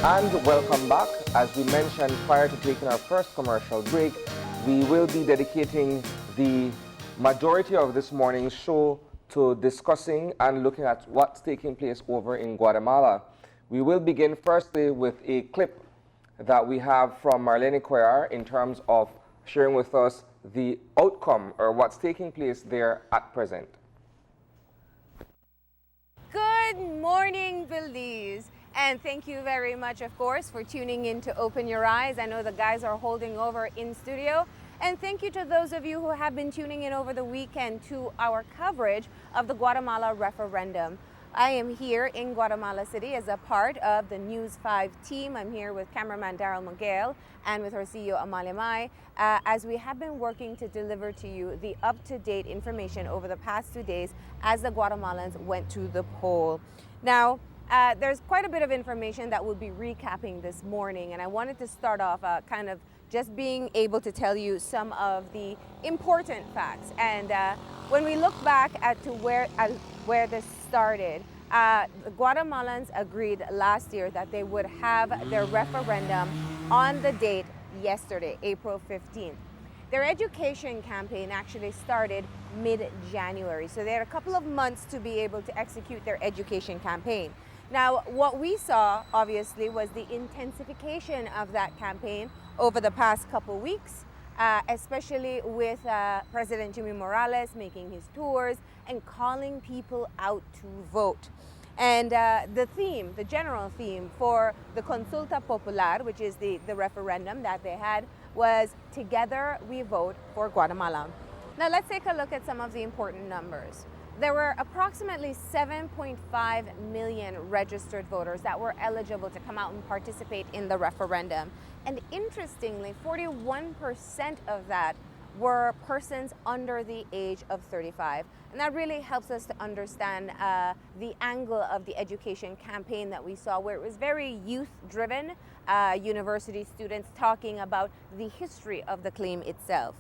And welcome back. As we mentioned prior to taking our first commercial break, we will be dedicating the majority of this morning's show to discussing and looking at what's taking place over in Guatemala. We will begin firstly with a clip that we have from Marlene Cuellar in terms of sharing with us the outcome or what's taking place there at present. Good morning, Belize. And thank you very much, of course, for tuning in to Open Your Eyes. I know the guys are holding over in studio. And thank you to those of you who have been tuning in over the weekend to our coverage of the Guatemala Referendum. I am here in Guatemala City as a part of the News 5 team. I'm here with cameraman Daryl Miguel and with our CEO Amalia Mai, as we have been working to deliver to you the up-to-date information over the past 2 days as the Guatemalans went to the poll. Now, there's quite a bit of information that we'll be recapping this morning, and I wanted to start off kind of just being able to tell you some of the important facts. And when we look back at to where this started, the Guatemalans agreed last year that they would have their referendum on the date yesterday, April 15th. Their education campaign actually started mid-January, so they had a couple of months to be able to execute their education campaign. Now, what we saw, obviously, was the intensification of that campaign over the past couple weeks, especially with President Jimmy Morales making his tours and calling people out to vote. And the general theme for the Consulta Popular, which is the referendum that they had, was Together We Vote for Guatemala. Now, let's take a look at some of the important numbers. There were approximately 7.5 million registered voters that were eligible to come out and participate in the referendum. And interestingly, 41% of that were persons under the age of 35. And that really helps us to understand the angle of the education campaign that we saw, where it was very youth-driven, university students talking about the history of the claim itself.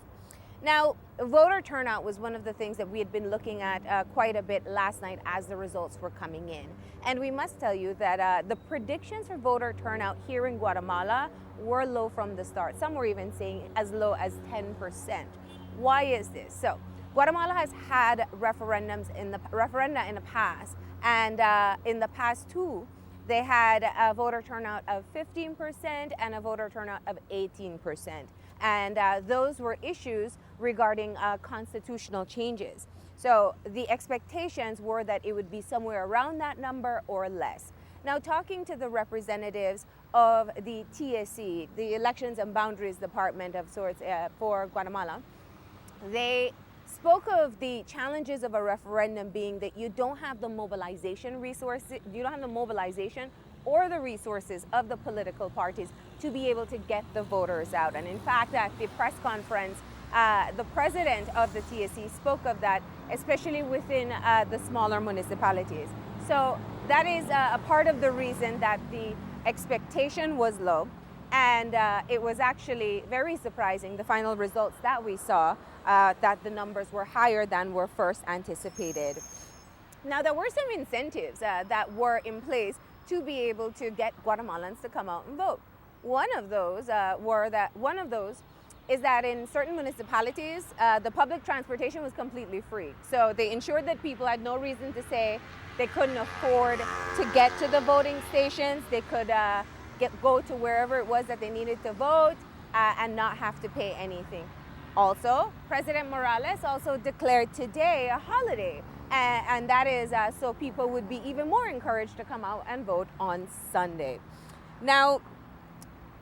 Now, voter turnout was one of the things that we had been looking at quite a bit last night as the results were coming in. And we must tell you that the predictions for voter turnout here in Guatemala were low from the start. Some were even saying as low as 10%. Why is this? So, Guatemala has had referenda in the past, and in the past two, they had a voter turnout of 15% and a voter turnout of 18%. And those were issues regarding constitutional changes. So the expectations were that it would be somewhere around that number or less. Now, talking to the representatives of the TSC, the Elections and Boundaries Department of sorts for Guatemala, they spoke of the challenges of a referendum being that you don't have the mobilization resources, you don't have the mobilization or the resources of the political parties to be able to get the voters out. And in fact, at the press conference, the president of the TSC spoke of that, especially within the smaller municipalities. So that is a part of the reason that the expectation was low. And it was actually very surprising, the final results that we saw, that the numbers were higher than were first anticipated. Now, there were some incentives that were in place to be able to get Guatemalans to come out and vote. One of those is that in certain municipalities, the public transportation was completely free. So they ensured that people had no reason to say they couldn't afford to get to the voting stations. They could go to wherever it was that they needed to vote and not have to pay anything. Also, President Morales also declared today a holiday, and that is so people would be even more encouraged to come out and vote on Sunday. Now,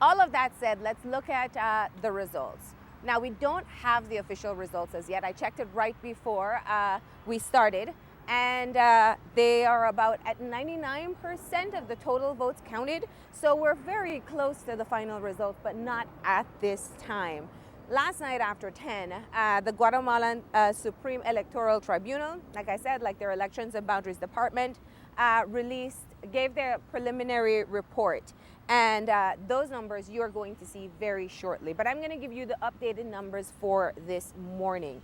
all of that said, let's look at the results. Now, we don't have the official results as yet. I checked it right before we started, and they are about at 99% of the total votes counted. So we're very close to the final results, but not at this time. Last night after 10, the Guatemalan Supreme Electoral Tribunal, like I said, like their Elections and Boundaries Department, gave their preliminary report. And those numbers you're going to see very shortly. But I'm going to give you the updated numbers for this morning.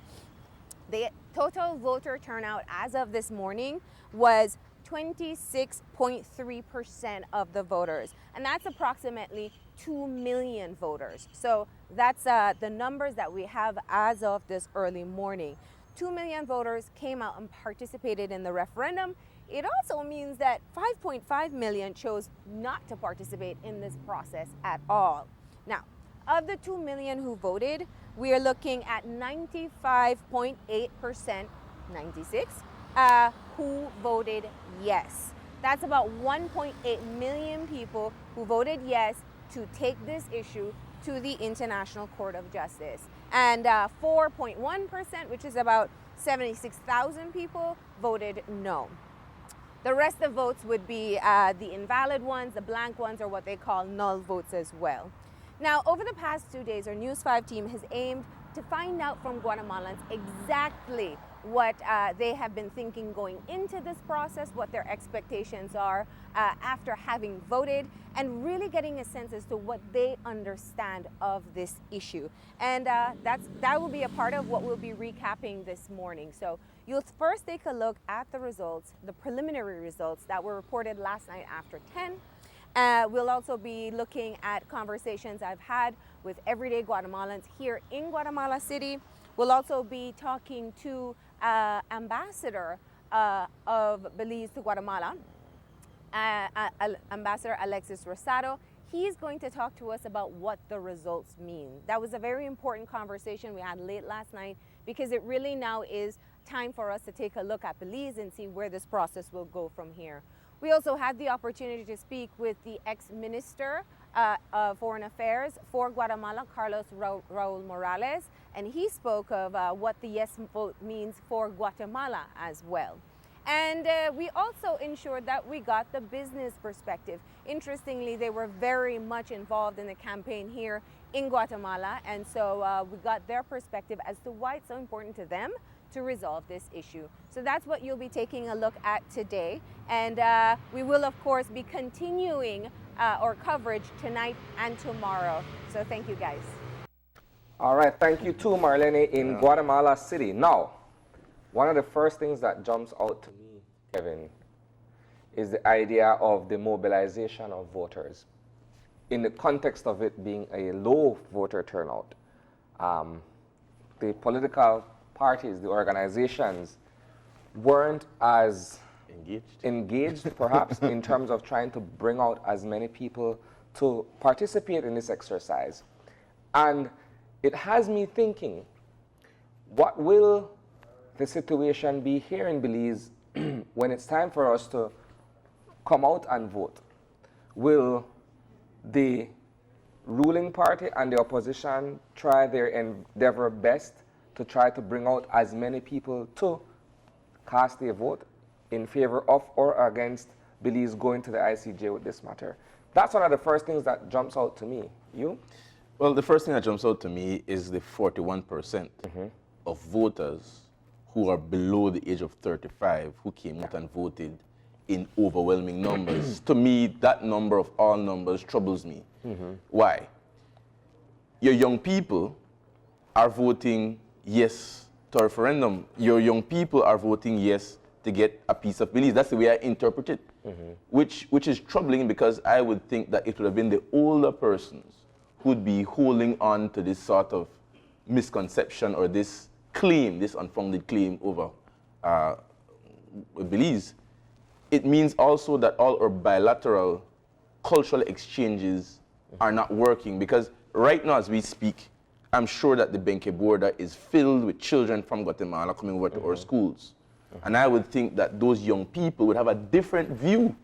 The total voter turnout as of this morning was 26.3% of the voters. And that's approximately 2 million voters. So that's the numbers that we have as of this early morning. 2 million voters came out and participated in the referendum. It also means that 5.5 million chose not to participate in this process at all. Now, of the 2 million who voted, we are looking at 95.8%, 96, who voted yes. That's about 1.8 million people who voted yes to take this issue to the International Court of Justice. And 4.1%, which is about 76,000 people, voted no. The rest of votes would be the invalid ones, the blank ones, or what they call null votes as well. Now, over the past 2 days, our News 5 team has aimed to find out from Guatemalans exactly what they have been thinking going into this process, what their expectations are after having voted, and really getting a sense as to what they understand of this issue. And that will be a part of what we'll be recapping this morning. So you'll first take a look at the results, the preliminary results that were reported last night after 10. We'll also be looking at conversations I've had with everyday Guatemalans here in Guatemala City. We'll also be talking to Ambassador of Belize to Guatemala, Ambassador Alexis Rosado. He's going to talk to us about what the results mean. That was a very important conversation we had late last night, because it really now is time for us to take a look at Belize and see where this process will go from here. We also had the opportunity to speak with the ex-minister of Foreign Affairs for Guatemala, Carlos Raul Morales, and he spoke of what the yes vote means for Guatemala as well. And we also ensured that we got the business perspective. Interestingly, they were very much involved in the campaign here in Guatemala, and so we got their perspective as to why it's so important to them to resolve this issue. So that's what you'll be taking a look at today. And we will, of course, be continuing our coverage tonight and tomorrow. So thank you, guys. All right, thank you too, Marlene, in Guatemala City. Now, one of the first things that jumps out to me, Kevin, is the idea of the mobilization of voters. In the context of it being a low voter turnout, the political parties, the organizations, weren't as engaged perhaps in terms of trying to bring out as many people to participate in this exercise. And it has me thinking, what will the situation be here in Belize when it's time for us to come out and vote? Will the ruling party and the opposition try their endeavor best to try to bring out as many people to cast their vote in favor of or against Belize going to the ICJ with this matter? That's one of the first things that jumps out to me. You? Well, the first thing that jumps out to me is the 41% of voters who are below the age of 35 who came out and voted in overwhelming numbers. To me, that number of all numbers troubles me. Why? Your young people are voting yes to a referendum. Your young people are voting yes to get a piece of Belize. That's the way I interpret it, which is troubling, because I would think that it would have been the older persons who'd be holding on to this sort of misconception or this claim, this unfounded claim over Belize. It means also that all our bilateral cultural exchanges are not working, because right now as we speak, I'm sure that the Benke border is filled with children from Guatemala coming over to our schools. And I would think that those young people would have a different view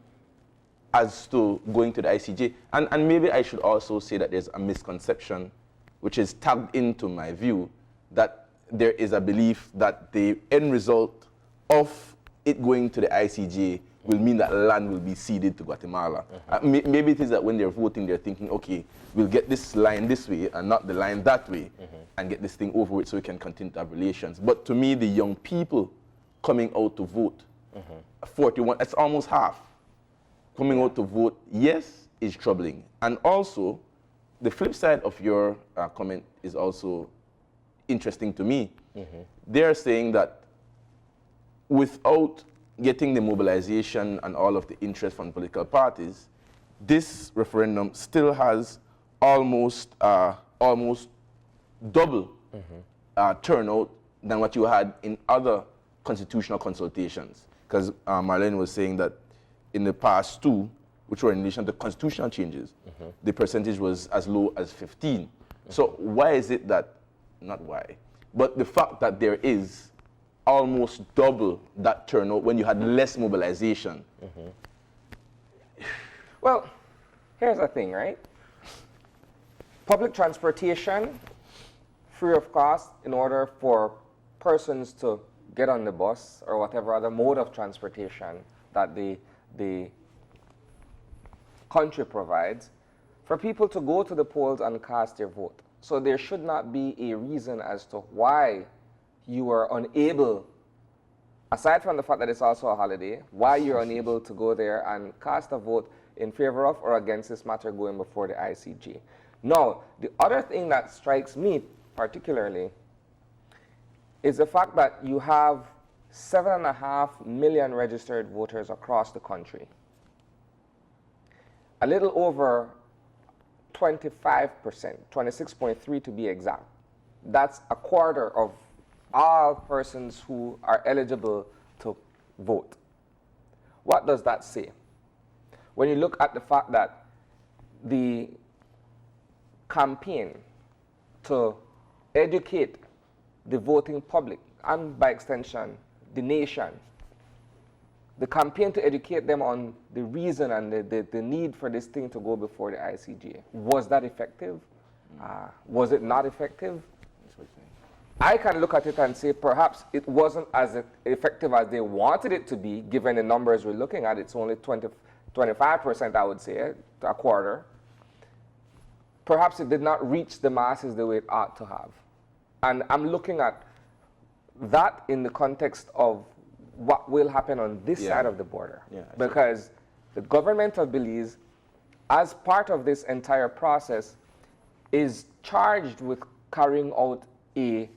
as to going to the ICJ. And maybe I should also say that there's a misconception, which is tagged into my view, that there is a belief that the end result of it going to the ICJ will mean that land will be ceded to Guatemala. Maybe it is that when they're voting, they're thinking, okay, we'll get this line this way and not the line that way, and get this thing over with so we can continue to have relations. But to me, the young people coming out to vote, 41, that's almost half, coming out to vote yes is troubling. And also, the flip side of your comment is also interesting to me. They're saying that without getting the mobilization and all of the interest from political parties, this referendum still has almost double turnout than what you had in other constitutional consultations. Because Marlene was saying that in the past two, which were in relation to constitutional changes, the percentage was as low as 15. So why is it that, not why, but the fact that there is almost double that turnout when you had less mobilization? Well, here's the thing, right? Public transportation, free of cost, in order for persons to get on the bus or whatever other mode of transportation that the country provides, for people to go to the polls and cast their vote. So there should not be a reason as to why you are unable, aside from the fact that it's also a holiday, why you're unable to go there and cast a vote in favor of or against this matter going before the ICJ. Now, the other thing that strikes me particularly is the fact that you have 7.5 million registered voters across the country. A little over 25%, 26.3 to be exact. That's a quarter of all persons who are eligible to vote. What does that say? When you look at the fact that the campaign to educate the voting public, and by extension, the nation, the campaign to educate them on the reason and the need for this thing to go before the ICJ, was that effective? Was it not effective? I can look at it and say perhaps it wasn't as effective as they wanted it to be, given the numbers we're looking at. It's only 25%, I would say, a quarter. Perhaps it did not reach the masses the way it ought to have. And I'm looking at that in the context of what will happen on this side of the border. Because the government of Belize, as part of this entire process, is charged with carrying out a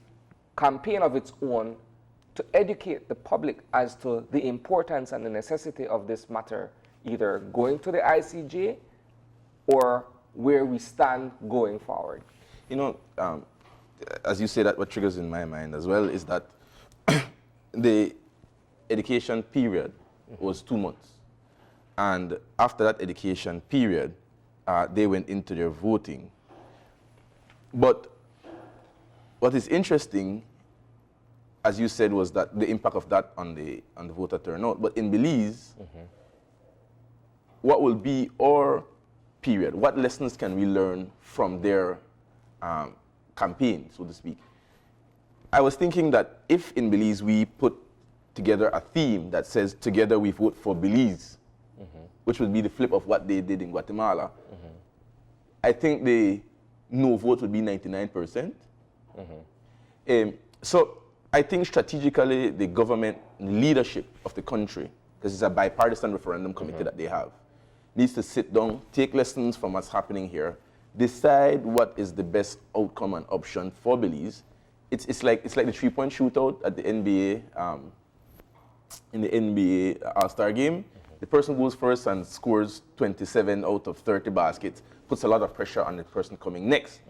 campaign of its own to educate the public as to the importance and the necessity of this matter, either going to the ICJ or where we stand going forward. You know, as you say, that what triggers in my mind as well is that the education period was 2 months. And after that education period, they went into their voting. But what is interesting, as you said, was that the impact of that on the voter turnout. But in Belize, what will be our period? What lessons can we learn from their campaign, so to speak? I was thinking that if in Belize we put together a theme that says, together we vote for Belize, which would be the flip of what they did in Guatemala, I think the no vote would be 99%. So I think strategically the government leadership of the country, because it's a bipartisan referendum committee that they have, needs to sit down, take lessons from what's happening here, decide what is the best outcome and option for Belize. It's like the 3-point shootout at the NBA, in the NBA All-Star game. The person goes first and scores 27 out of 30 baskets, puts a lot of pressure on the person coming next.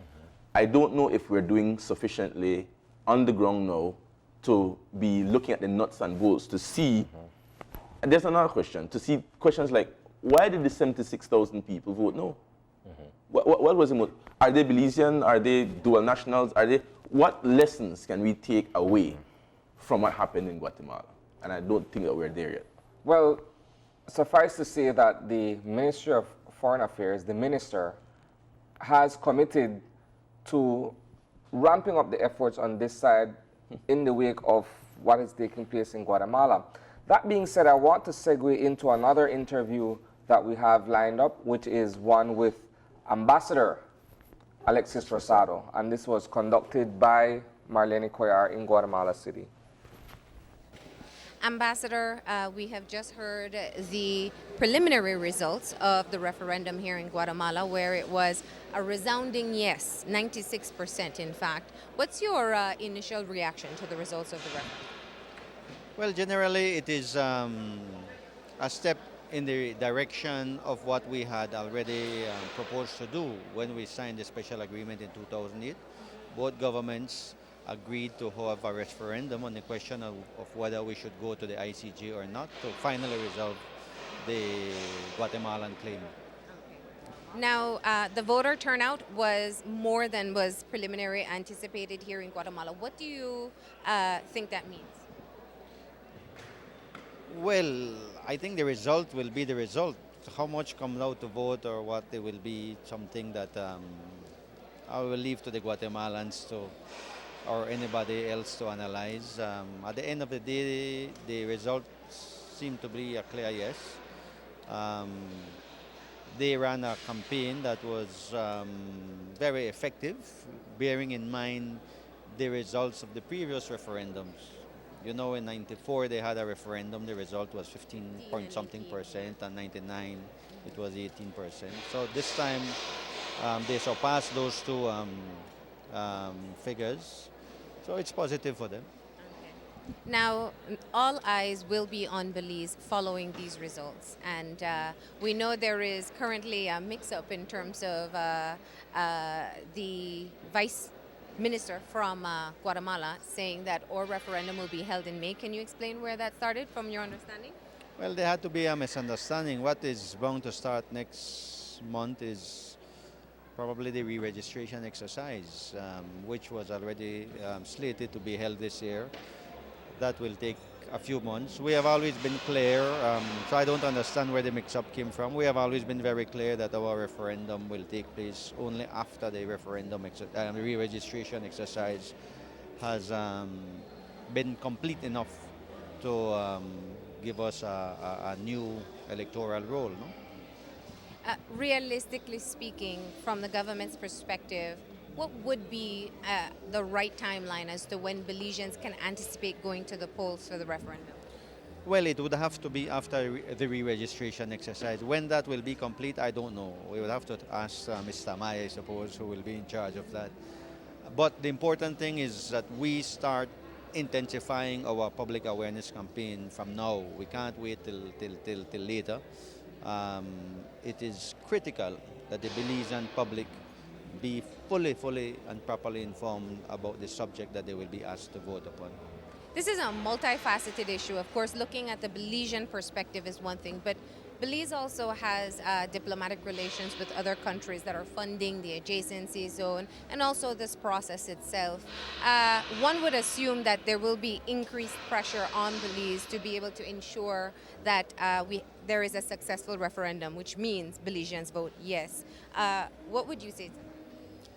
I don't know if we're doing sufficiently on the ground now to be looking at the nuts and bolts to see, and there's another question, to see questions like, why did the 76,000 people vote no? What was the motive? Are they Belizean? Are they dual nationals? What lessons can we take away from what happened in Guatemala? And I don't think that we're there yet. Well, suffice to say that the Ministry of Foreign Affairs, the minister, has committed to ramping up the efforts on this side in the wake of what is taking place in Guatemala. That being said, I want to segue into another interview that we have lined up, which is one with Ambassador Alexis Rosado, and this was conducted by Marlene Coyar in Guatemala City. Ambassador, we have just heard the preliminary results of the referendum here in Guatemala, where it was a resounding yes, 96% in fact. What's your initial reaction to the results of the referendum? Well, generally, it is a step in the direction of what we had already proposed to do when we signed the special agreement in 2008. Both governments agreed to have a referendum on the question of whether we should go to the ICJ or not to finally resolve the Guatemalan claim. Now, the voter turnout was more than was preliminary anticipated here in Guatemala. What do you think that means? Well, I think the result will be the result. How much comes out to vote or what it will be something that I will leave to the Guatemalans to or anybody else to analyze. At the end of the day, the results seem to be a clear yes. Um, they ran a campaign that was very effective, bearing in mind the results of the previous referendums. You know, in '94 they had a referendum. The result was 15 point something percent, and '99 it was 18%. So this time they surpassed those two figures. So it's positive for them. Now, all eyes will be on Belize following these results. And we know there is currently a mix-up in terms of the vice minister from Guatemala saying that our referendum will be held in May. Can you explain where that started from your understanding? Well, there had to be a misunderstanding. What is bound to start next month is probably the re-registration exercise, which was already slated to be held this year. That will take a few months. We have always been clear, so I don't understand where the mix-up came from. We have always been very clear that our referendum will take place only after the referendum re-registration exercise has been complete enough to give us a new electoral roll. No? Realistically speaking, from the government's perspective, what would be the right timeline as to when Belizeans can anticipate going to the polls for the referendum? Well, it would have to be after the re-registration exercise. When that will be complete, I don't know. We would have to ask Mr. May, I suppose, who will be in charge of that. But the important thing is that we start intensifying our public awareness campaign from now. We can't wait till later. It is critical that the Belizean public be fully and properly informed about the subject that they will be asked to vote upon. This is a multifaceted issue. Of course, looking at the Belizean perspective is one thing, but Belize also has diplomatic relations with other countries that are funding the adjacency zone and also this process itself. One would assume that there will be increased pressure on Belize to be able to ensure that there is a successful referendum, which means Belizeans vote yes. What would you say to that?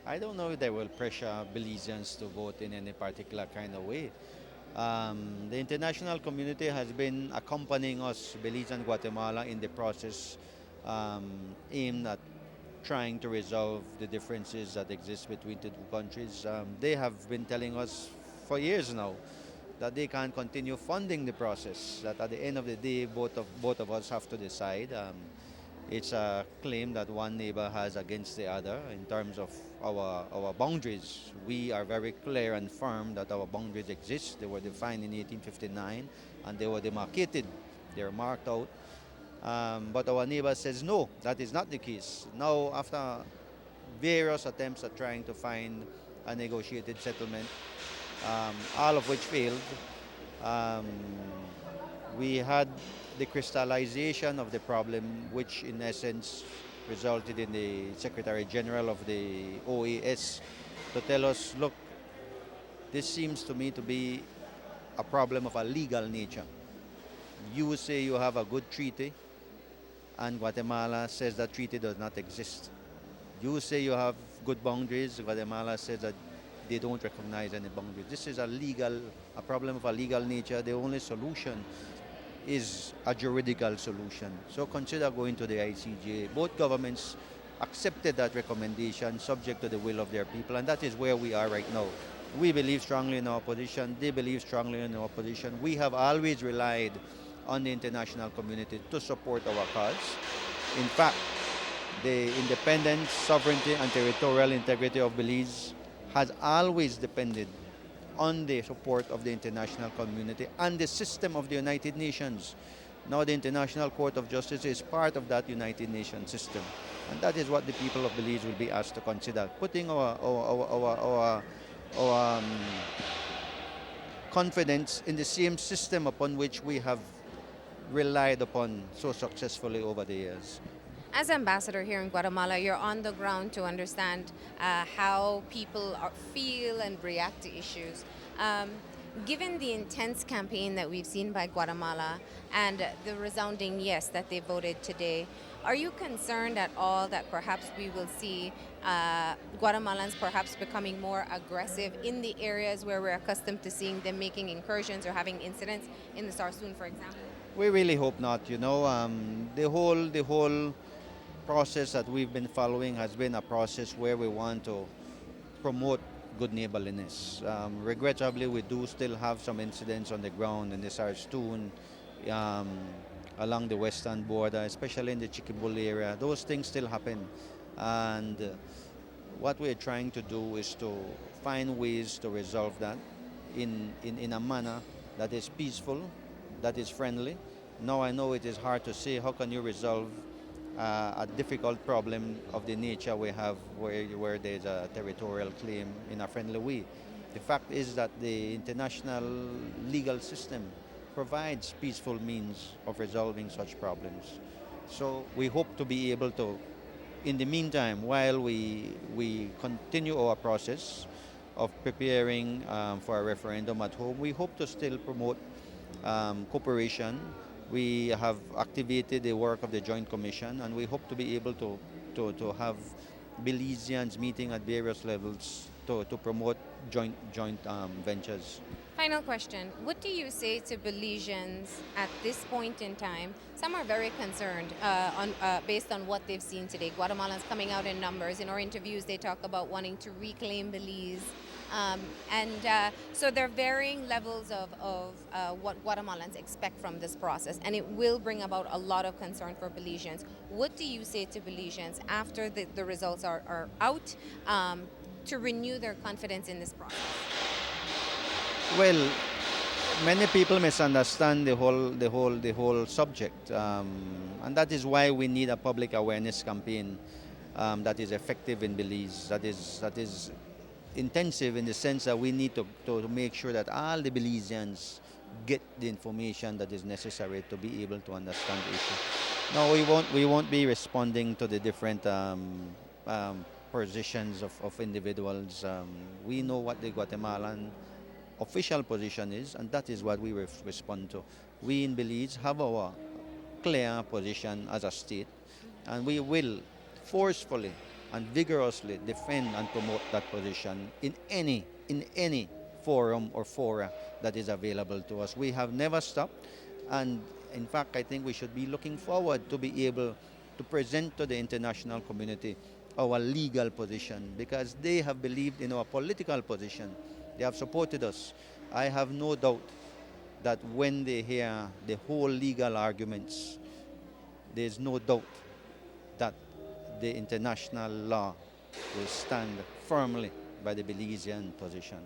I don't know if they will pressure Belizeans to vote in any particular kind of way. The international community has been accompanying us, Belize and Guatemala, in the process aimed at trying to resolve the differences that exist between the two countries. They have been telling us for years now that they can't continue funding the process, that at the end of the day, both of us have to decide. It's a claim that one neighbor has against the other in terms of our boundaries. We are very clear and firm that our boundaries exist. They were defined in 1859 and they were demarcated. They are marked out. But our neighbor says no, that is not the case. Now, after various attempts at trying to find a negotiated settlement, all of which failed, we had the crystallization of the problem, which in essence resulted in the Secretary General of the OAS to tell us, look, this seems to me to be a problem of a legal nature. You say you have a good treaty, and Guatemala says that treaty does not exist. You say you have good boundaries, Guatemala says that they don't recognize any boundaries. This is a problem of a legal nature. The only solution is a juridical solution. So consider going to the ICJ. Both governments accepted that recommendation subject to the will of their people, and that is where we are right now. We believe strongly in our position. They believe strongly in our position. We have always relied on the international community to support our cause. In fact, the independence, sovereignty, and territorial integrity of Belize has always depended on the support of the international community and the system of the United Nations. Now the International Court of Justice is part of that United Nations system. And that is what the people of Belize will be asked to consider, putting our confidence in the same system upon which we have relied upon so successfully over the years. As ambassador here in Guatemala, you're on the ground to understand how people feel and react to issues. Given the intense campaign that we've seen by Guatemala and the resounding yes that they voted today, are you concerned at all that perhaps we will see Guatemalans perhaps becoming more aggressive in the areas where we're accustomed to seeing them making incursions or having incidents in the Sarsoon, for example? We really hope not. The whole process that we've been following has been a process where we want to promote good neighborliness. Regrettably, we do still have some incidents on the ground in the Sarsoon, along the western border, especially in the Chiquibul area. Those things still happen. And what we're trying to do is to find ways to resolve that in a manner that is peaceful, that is friendly. Now I know it is hard to say how can you resolve a difficult problem of the nature we have where there's a territorial claim in a friendly way. The fact is that the international legal system provides peaceful means of resolving such problems. So we hope to be able to, in the meantime, while we continue our process of preparing for a referendum at home, we hope to still promote cooperation. We have activated the work of the Joint Commission, and we hope to be able to have Belizeans meeting at various levels to promote joint ventures. Final question. What do you say to Belizeans at this point in time? Some are very concerned based on what they've seen today. Guatemalans coming out in numbers. In our interviews, they talk about wanting to reclaim Belize. So there are varying levels of what Guatemalans expect from this process, and it will bring about a lot of concern for Belizeans. What do you say to Belizeans after the results are out to renew their confidence in this process? Well, many people misunderstand the whole subject, and that is why we need a public awareness campaign that is effective in Belize. That is intensive in the sense that we need to make sure that all the Belizeans get the information that is necessary to be able to understand the issue. No, we won't be responding to the different positions of individuals. We know what the Guatemalan official position is, and that is what we respond to. We in Belize have our clear position as a state, and we will forcefully and vigorously defend and promote that position in any forum or fora that is available to us. We have never stopped, and in fact I think we should be looking forward to be able to present to the international community our legal position, because they have believed in our political position. They have supported us. I have no doubt that when they hear the whole legal arguments, there's no doubt that the international law will stand firmly by the Belizean position.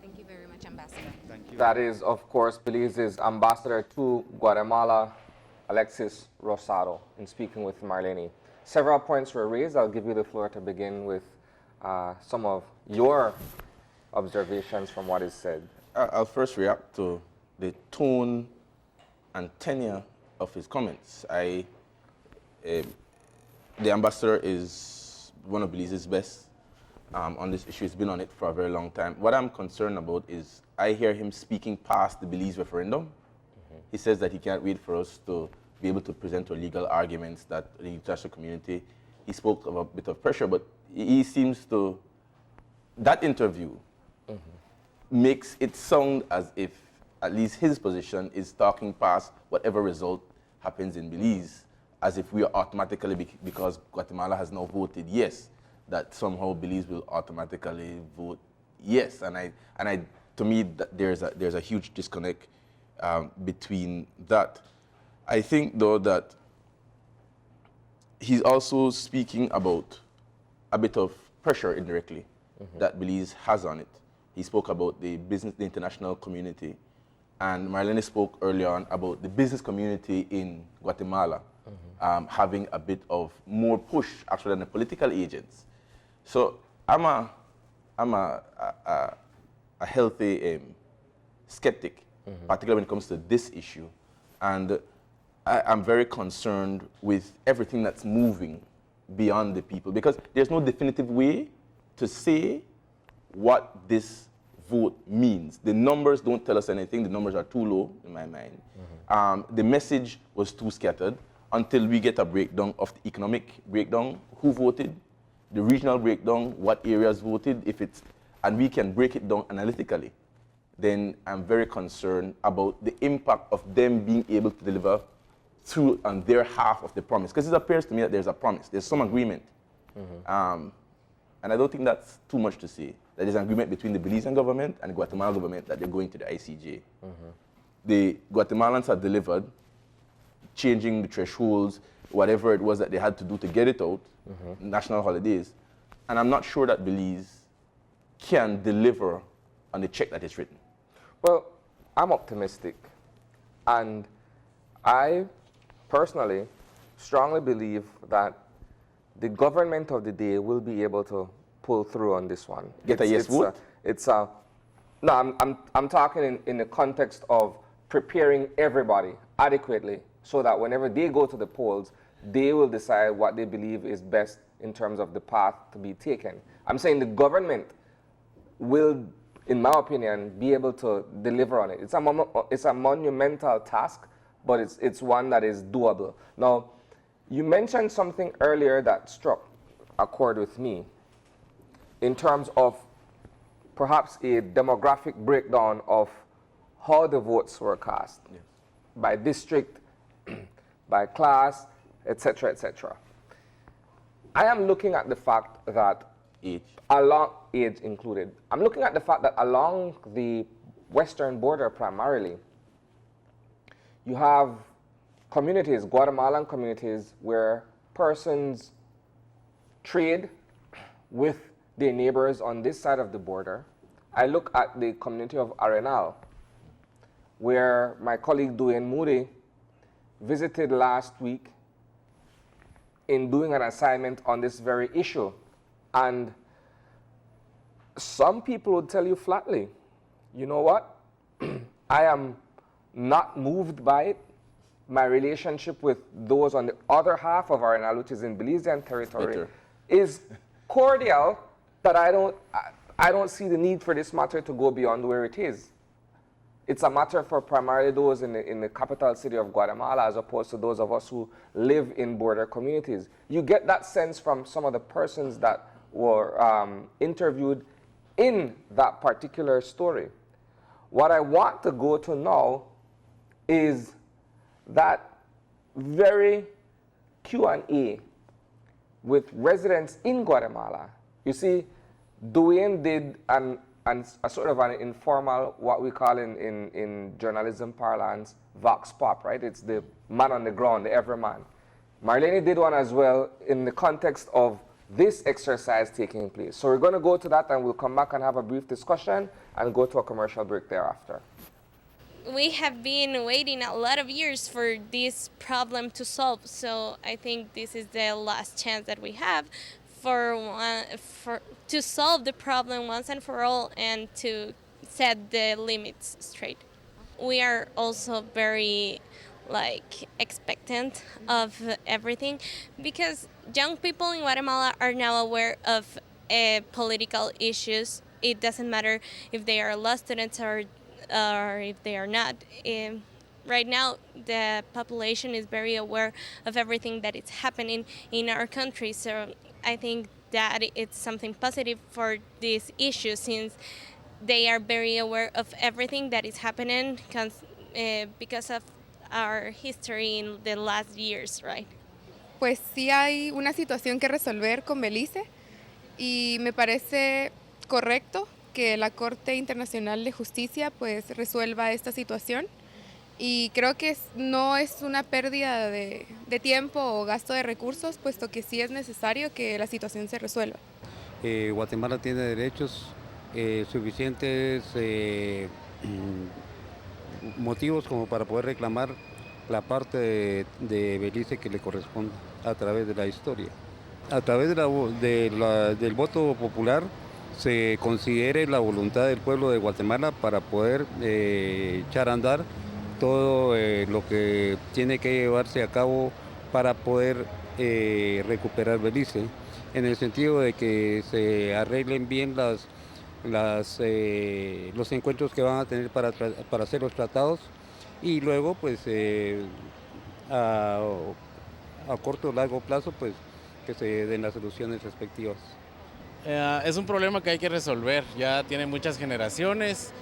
Thank you very much, Ambassador. Thank you. That is, of course, Belize's ambassador to Guatemala, Alexis Rosado, in speaking with Marlene. Several points were raised. I'll give you the floor to begin with some of your observations from what is said. I'll first react to the tone and tenor of his comments. The ambassador is one of Belize's best on this issue. He's been on it for a very long time. What I'm concerned about is I hear him speaking past the Belize referendum. He says that he can't wait for us to be able to present our legal arguments that the international community, he spoke of a bit of pressure, but he seems to, that interview makes it sound as if at least his position is talking past whatever result happens in Belize, as if we are automatically, because Guatemala has now voted yes, that somehow Belize will automatically vote yes. And to me, there's a huge disconnect between that. I think, though, that he's also speaking about a bit of pressure indirectly that Belize has on it, He spoke about the business, the international community. And Marlene spoke earlier on about the business community in Guatemala having a bit of more push actually than the political agents. So I'm a healthy skeptic, particularly when it comes to this issue. And I'm very concerned with everything that's moving beyond the people, because there's no definitive way to say what this vote means. The numbers don't tell us anything. The numbers are too low, in my mind. The message was too scattered until we get a breakdown of the economic breakdown, who voted, the regional breakdown, what areas voted, and we can break it down analytically. Then I'm very concerned about the impact of them being able to deliver through on their half of the promise. Because it appears to me that there's a promise, there's some agreement. And I don't think that's too much to say. That there's an agreement between the Belizean government and the Guatemalan government that they're going to the ICJ. The Guatemalans have delivered, changing the thresholds, whatever it was that they had to do to get it out, national holidays. And I'm not sure that Belize can deliver on the check that is written. Well, I'm optimistic. And I personally strongly believe that the government of the day will be able to pull through on this one. Get a yes vote? No, I'm talking in the context of preparing everybody adequately so that whenever they go to the polls, they will decide what they believe is best in terms of the path to be taken. I'm saying the government will, in my opinion, be able to deliver on it. It's a monumental task, but it's one that is doable. Now, you mentioned something earlier that struck a chord with me in terms of perhaps a demographic breakdown of how the votes were cast, by district, by class, etc., etc. I am looking at the fact that age included. I'm looking at the fact that along the western border primarily, you have communities, Guatemalan communities, where persons trade with their neighbors on this side of the border. I look at the community of Arenal, where my colleague Duane Moody visited last week in doing an assignment on this very issue. And some people would tell you flatly, you know what? I am not moved by it. My relationship with those on the other half of Arenal, which is in Belizean territory, is cordial, that I don't see the need for this matter to go beyond where it is. It's a matter for primarily those in the capital city of Guatemala as opposed to those of us who live in border communities. You get that sense from some of the persons that were interviewed in that particular story. What I want to go to now is that very Q&A with residents in Guatemala. You see, Duane did a sort of an informal, what we call in journalism parlance, vox pop, right? It's the man on the ground, the everyman. Marlene did one as well in the context of this exercise taking place. So we're going to go to that and we'll come back and have a brief discussion and go to a commercial break thereafter. We have been waiting a lot of years for this problem to solve, so I think this is the last chance that we have to solve the problem once and for all and to set the limits straight. We are also very expectant of everything because young people in Guatemala are now aware of political issues. It doesn't matter if they are law students or if they are not. Right now, the population is very aware of everything that is happening in our country. So I think that it's something positive for this issue since they are very aware of everything that is happening because of our history in the last years, right? Pues sí hay una situación que resolver con Belice y me parece correcto que la Corte Internacional de Justicia pues resuelva esta situación y creo que no es una pérdida de tiempo o gasto de recursos, puesto que sí es necesario que la situación se resuelva. Guatemala tiene derechos suficientes motivos como para poder reclamar la parte de Belice que le corresponde a través de la historia. A través del voto popular se considere la voluntad del pueblo de Guatemala para poder echar a andar todo lo que tiene que llevarse a cabo para poder recuperar Belice, en el sentido de que se arreglen bien los encuentros que van a tener para hacer los tratados y luego pues a, a corto o largo plazo pues que se den las soluciones respectivas. Es un problema que hay que resolver, ya tiene muchas generaciones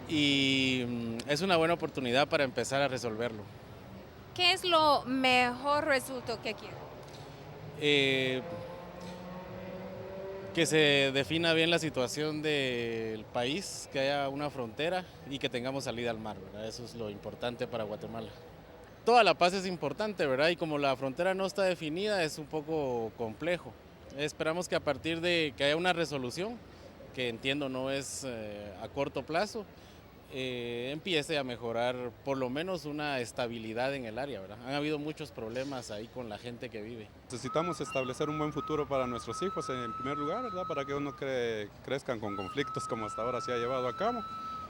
y es una buena oportunidad para empezar a resolverlo. ¿Qué es lo mejor resultado que quiere? Que se defina bien la situación del país, que haya una frontera y que tengamos salida al mar, ¿verdad? Eso es lo importante para Guatemala. Toda la paz es importante, ¿verdad? Y como la frontera no está definida, es un poco complejo. Esperamos que a partir de que haya una resolución, que entiendo no es a corto plazo, empiece a mejorar por lo menos una estabilidad en el área, ¿verdad? Han habido muchos problemas ahí con la gente que vive. Necesitamos establecer un buen futuro para nuestros hijos en primer lugar, ¿verdad? Para que no crezcan con conflictos como hasta ahora se ha llevado a cabo,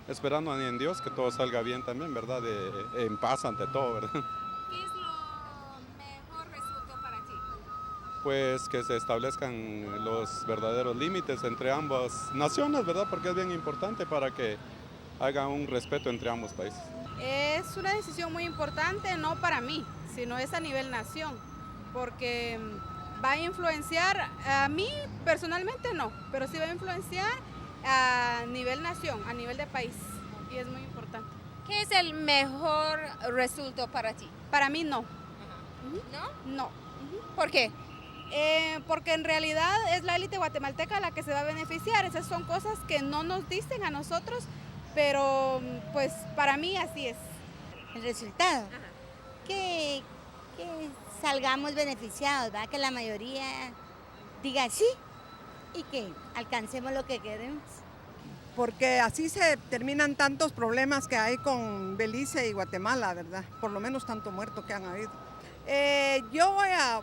esperando en Dios que todo salga bien también, ¿verdad? En paz ante todo, ¿verdad? ¿Qué es lo mejor resultado para ti? Pues que se establezcan los verdaderos límites entre ambas naciones, ¿verdad? Porque es bien importante para que haga un respeto entre ambos países. Es una decisión muy importante, no para mí, sino es a nivel nación, porque va a influenciar, a mí personalmente no, pero sí va a influenciar a nivel nación, a nivel de país, y es muy importante. ¿Qué es el mejor resultado para ti? Para mí no. ¿No? No. ¿Por qué? Porque en realidad es la élite guatemalteca la que se va a beneficiar, esas son cosas que no nos dicen a nosotros, pero pues para mí así es. El resultado, que salgamos beneficiados, ¿verdad? Que la mayoría diga sí y que alcancemos lo que queremos. Porque así se terminan tantos problemas que hay con Belice y Guatemala, ¿verdad? Por lo menos tanto muerto que han habido. Yo voy a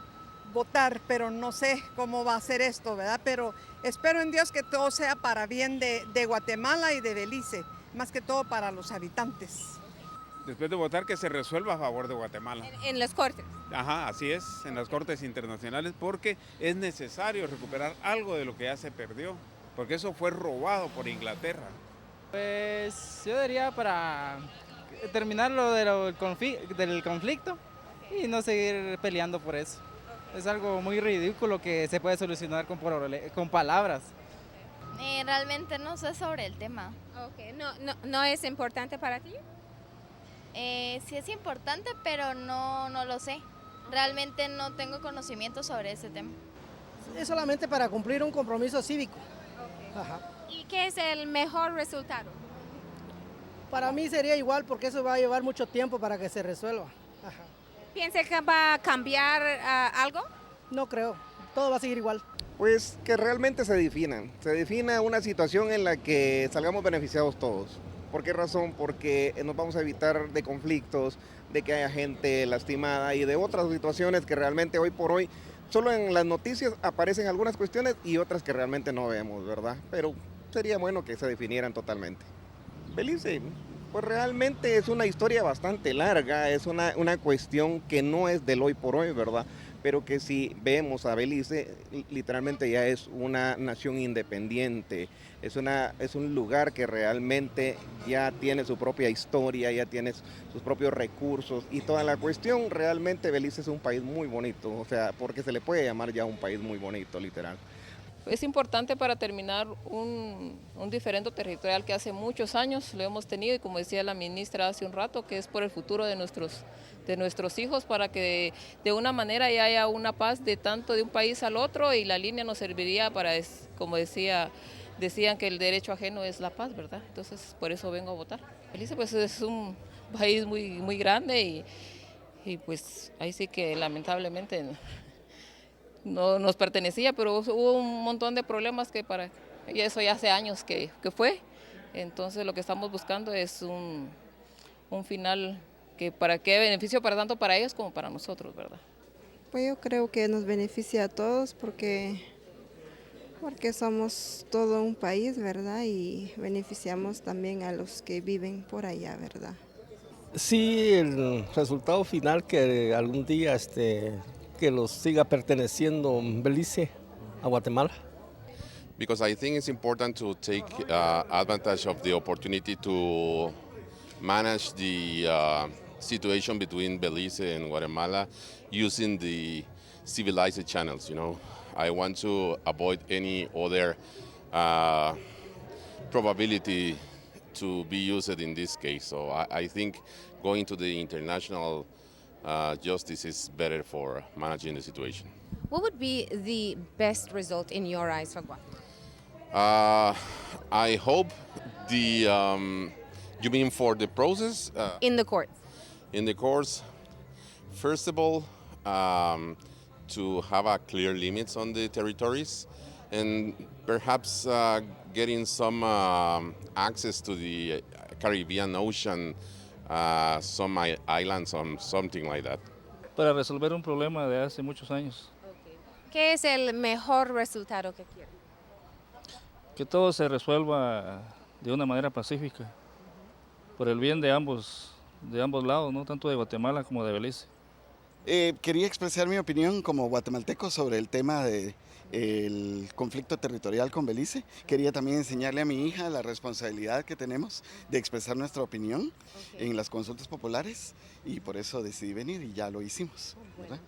votar, pero no sé cómo va a ser esto, ¿verdad? Pero espero en Dios que todo sea para bien de Guatemala y de Belice, más que todo para los habitantes. Después de votar, que se resuelva a favor de Guatemala. En las cortes. Ajá, así es, en las cortes internacionales, porque es necesario recuperar algo de lo que ya se perdió, porque eso fue robado por Inglaterra. Pues yo diría para terminar lo del conflicto y no seguir peleando por eso. Es algo muy ridículo que se puede solucionar con palabras. Realmente no sé sobre el tema. Okay. ¿No es importante para ti? Sí es importante, pero no lo sé. Realmente no tengo conocimiento sobre ese tema. Es solamente para cumplir un compromiso cívico. Okay. Ajá. ¿Y qué es el mejor resultado? Para mí sería igual porque eso va a llevar mucho tiempo para que se resuelva. Ajá. ¿Piensa que va a cambiar algo? No creo, todo va a seguir igual. Pues que realmente se defina una situación en la que salgamos beneficiados todos. ¿Por qué razón? Porque nos vamos a evitar de conflictos, de que haya gente lastimada y de otras situaciones que realmente hoy por hoy solo en las noticias aparecen algunas cuestiones y otras que realmente no vemos, ¿verdad? Pero sería bueno que se definieran totalmente. Belice, pues realmente es una historia bastante larga, es una cuestión que no es del hoy por hoy, ¿verdad? Pero que si vemos a Belice, literalmente ya es una nación independiente, es un lugar que realmente ya tiene su propia historia, ya tiene sus propios recursos y toda la cuestión. Realmente Belice es un país muy bonito, o sea, porque se le puede llamar ya un país muy bonito, literal. Es importante para terminar un diferendo territorial que hace muchos años lo hemos tenido y como decía la ministra hace un rato, que es por el futuro de nuestros hijos, para que de una manera ya haya una paz de tanto de un país al otro, y la línea nos serviría para, como decían que el derecho ajeno es la paz, ¿verdad? Entonces por eso vengo a votar. Belice pues es un país muy, muy grande y pues ahí sí que lamentablemente no nos pertenecía, pero hubo un montón de problemas que para y eso ya hace años que fue. Entonces lo que estamos buscando es un final que beneficio para tanto para ellos como para nosotros, ¿verdad? Pues yo creo que nos beneficia a todos porque somos todo un país, ¿verdad? Y beneficiamos también a los que viven por allá, ¿verdad? Sí, el resultado final que algún día que los siga perteneciendo Belice a Guatemala. Because I think it's important to take advantage of the opportunity to manage the situation between Belize and Guatemala using the civilized channels, you know. I want to avoid any other probability to be used in this case. So I think going to the international justice is better for managing the situation. What would be the best result in your eyes for Guatemala? I hope you mean for the process? In the courts. In the courts, first of all, to have a clear limits on the territories and perhaps getting some access to the Caribbean Ocean, some islands, something like that. Para resolver un problema de hace muchos años. ¿Qué es el mejor resultado que quiere? Que todo se resuelva de una manera pacífica, por el bien de ambos lados, ¿no? Tanto de Guatemala como de Belice. Quería expresar mi opinión como guatemalteco sobre el tema del conflicto territorial con Belice. Quería también enseñarle a mi hija la responsabilidad que tenemos de expresar nuestra opinión en las consultas populares y por eso decidí venir y ya lo hicimos, ¿verdad?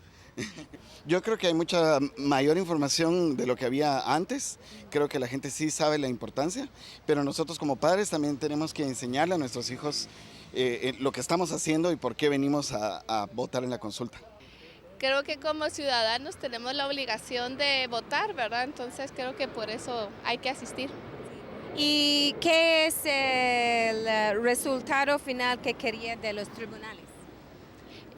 Yo creo que hay mucha mayor información de lo que había antes. Creo que la gente sí sabe la importancia, pero nosotros como padres también tenemos que enseñarle a nuestros hijos lo que estamos haciendo y por qué venimos a votar en la consulta. Creo que como ciudadanos tenemos la obligación de votar, ¿verdad? Entonces creo que por eso hay que asistir. ¿Y qué es el resultado final que quería de los tribunales?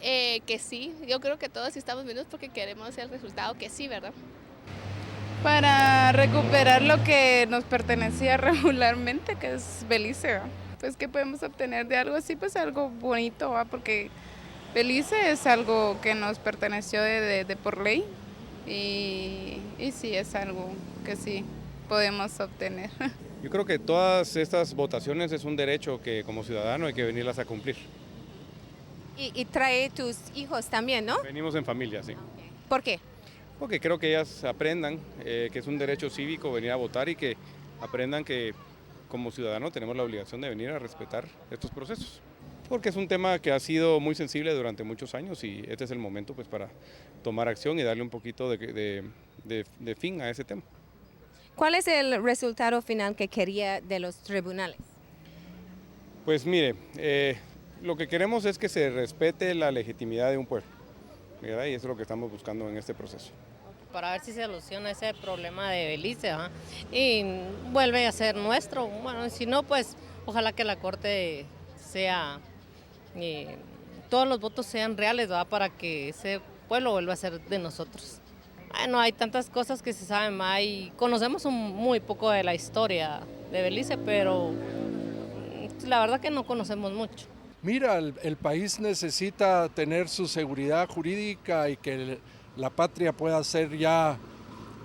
Que sí, yo creo que todos estamos viendo porque queremos el resultado que sí, ¿verdad? Para recuperar lo que nos pertenecía regularmente, que es Belice, ¿verdad? Pues que podemos obtener de algo así, pues algo bonito, ¿verdad? Porque Belice es algo que nos perteneció de por ley y sí es algo que sí podemos obtener. Yo creo que todas estas votaciones es un derecho que como ciudadano hay que venirlas a cumplir. Y trae tus hijos también, ¿no? Venimos en familia, sí. ¿Por qué? Porque creo que ellas aprendan que es un derecho cívico venir a votar y que aprendan que como ciudadanos tenemos la obligación de venir a respetar estos procesos. Porque es un tema que ha sido muy sensible durante muchos años y este es el momento pues, para tomar acción y darle un poquito de fin a ese tema. ¿Cuál es el resultado final que quería de los tribunales? Pues mire, lo que queremos es que se respete la legitimidad de un pueblo, ¿verdad? Y eso es lo que estamos buscando en este proceso. Para ver si se soluciona ese problema de Belice, ¿eh? Y vuelve a ser nuestro. Bueno, si no, pues ojalá que la Corte sea, todos los votos sean reales, ¿verdad? Para que ese pueblo vuelva a ser de nosotros. Bueno, hay tantas cosas que se saben más y conocemos muy poco de la historia de Belice, pero la verdad que no conocemos mucho. Mira, el país necesita tener su seguridad jurídica y que la patria pueda ser ya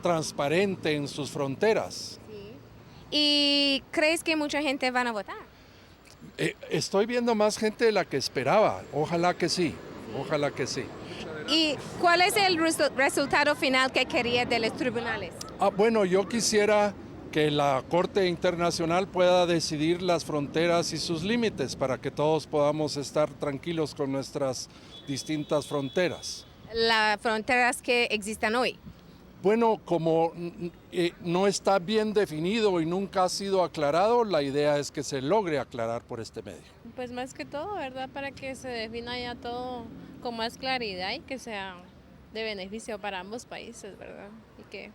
transparente en sus fronteras. Sí. ¿Y crees que mucha gente van a votar? Estoy viendo más gente de la que esperaba. Ojalá que sí, ojalá que sí. ¿Y cuál es el resultado final que quería de los tribunales? Bueno, yo quisiera que la Corte Internacional pueda decidir las fronteras y sus límites para que todos podamos estar tranquilos con nuestras distintas fronteras. Las fronteras que existan hoy. Bueno, como no está bien definido y nunca ha sido aclarado, la idea es que se logre aclarar por este medio. Pues más que todo, ¿verdad? Para que se defina ya todo con más claridad y que sea de beneficio para ambos países, ¿verdad? Y que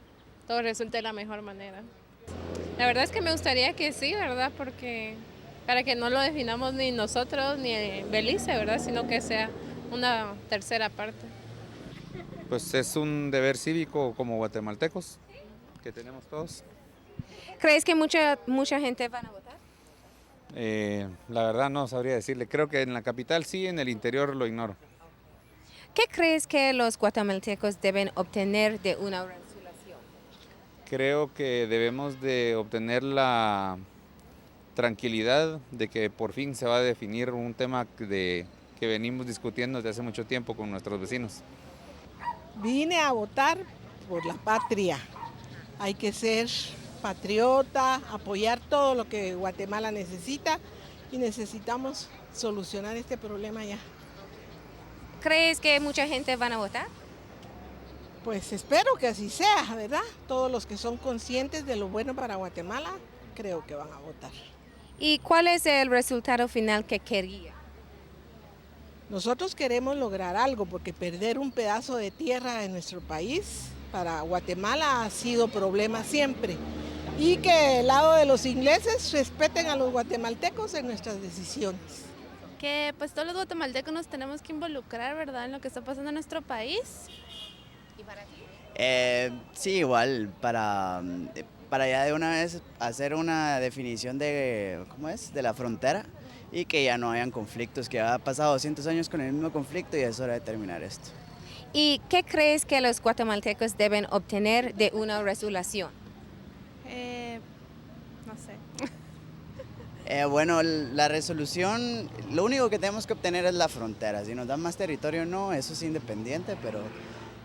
todo resulte de la mejor manera. La verdad es que me gustaría que sí, ¿verdad? Porque para que no lo definamos ni nosotros ni Belice, ¿verdad? Sino que sea una tercera parte. Pues es un deber cívico como guatemaltecos que tenemos todos. ¿Crees que mucha gente van a votar? La verdad no sabría decirle. Creo que en la capital sí, en el interior lo ignoro. ¿Qué crees que los guatemaltecos deben obtener de una resolución? Creo que debemos de obtener la tranquilidad de que por fin se va a definir un tema que venimos discutiendo desde hace mucho tiempo con nuestros vecinos. Vine a votar por la patria. Hay que ser patriota, apoyar todo lo que Guatemala necesita y necesitamos solucionar este problema ya. ¿Crees que mucha gente van a votar? Pues espero que así sea, ¿verdad? Todos los que son conscientes de lo bueno para Guatemala, creo que van a votar. ¿Y cuál es el resultado final que quería? Nosotros queremos lograr algo porque perder un pedazo de tierra en nuestro país para Guatemala ha sido problema siempre. Y que el lado de los ingleses respeten a los guatemaltecos en nuestras decisiones. Que pues todos los guatemaltecos nos tenemos que involucrar, ¿verdad?, en lo que está pasando en nuestro país. ¿Y para ti? Sí, igual, para ya de una vez hacer una definición de, ¿cómo es?, de la frontera y que ya no hayan conflictos, que ha pasado 200 años con el mismo conflicto y es hora de terminar esto. ¿Y qué crees que los guatemaltecos deben obtener de una resolución? No sé. Bueno, la resolución, lo único que tenemos que obtener es la frontera. Si nos dan más territorio no, eso es independiente, pero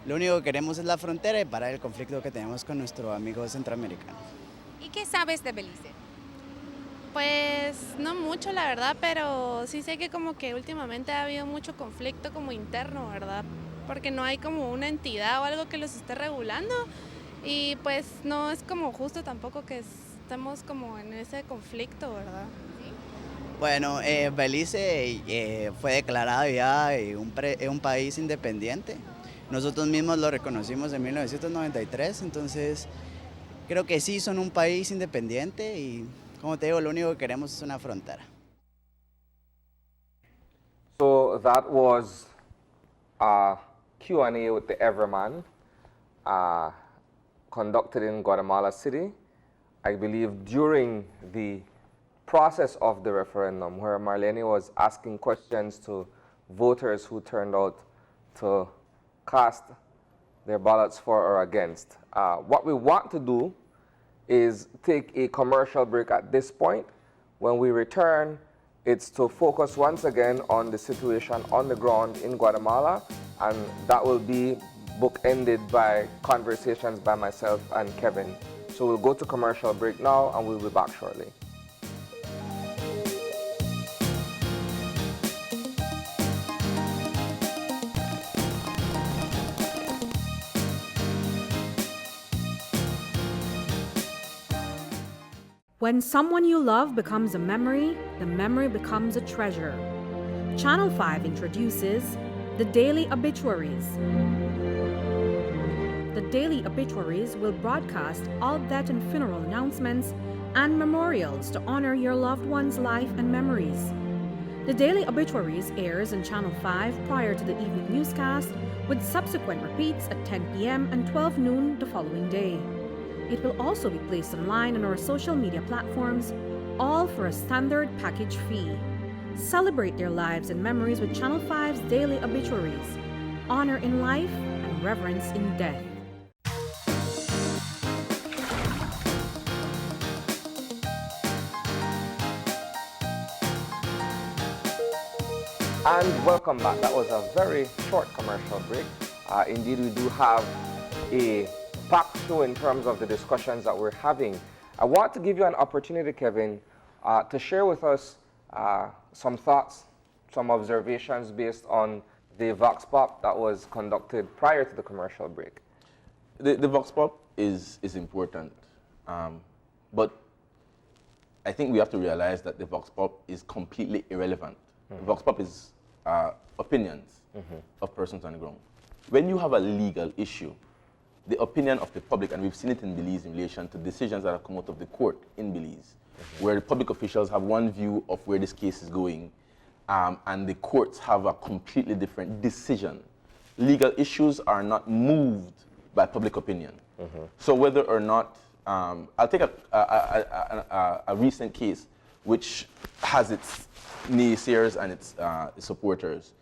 lo único que queremos es la frontera y parar el conflicto que tenemos con nuestro amigo centroamericano. ¿Y qué sabes de Belice? Pues no mucho, la verdad, pero sí sé que como que últimamente ha habido mucho conflicto como interno, ¿verdad? Porque no hay como una entidad o algo que los esté regulando y pues no es como justo tampoco que estemos como en ese conflicto, ¿verdad? Bueno, Belice fue declarado ya un país independiente. Nosotros mismos lo reconocimos en 1993, entonces creo que sí son un país independiente y, como te digo, lo único que queremos es una frontera. So that was a Q&A with the Everman conducted in Guatemala City, I believe during the process of the referendum, where Marlene was asking questions to voters who turned out to cast their ballots for or against. What we want to do is take a commercial break at this point. When we return, it's to focus once again on the situation on the ground in Guatemala, and that will be bookended by conversations by myself and Kevin. So we'll go to commercial break now, and we'll be back shortly. When someone you love becomes a memory, the memory becomes a treasure. Channel 5 introduces the Daily Obituaries. The Daily Obituaries will broadcast all death and funeral announcements and memorials to honor your loved one's life and memories. The Daily Obituaries airs on Channel 5 prior to the evening newscast, with subsequent repeats at 10 p.m. and 12 noon the following day. It will also be placed online on our social media platforms, all for a standard package fee. Celebrate their lives and memories with Channel 5's Daily Obituaries. Honor in life and reverence in death. And welcome back. That was a very short commercial break. Indeed, we do have a packed show in terms of the discussions that we're having. I want to give you an opportunity, Kevin, to share with us some thoughts, some observations based on the Vox Pop that was conducted prior to the commercial break. The Vox Pop is important, but I think we have to realize that the Vox Pop is completely irrelevant. The Vox Pop is opinions of persons on the ground. When you have a legal issue, the opinion of the public, and we've seen it in Belize in relation to decisions that have come out of the court in Belize, where the public officials have one view of where this case is going, and the courts have a completely different decision. Legal issues are not moved by public opinion. So whether or not I'll take a recent case which has its naysayers and its supporters.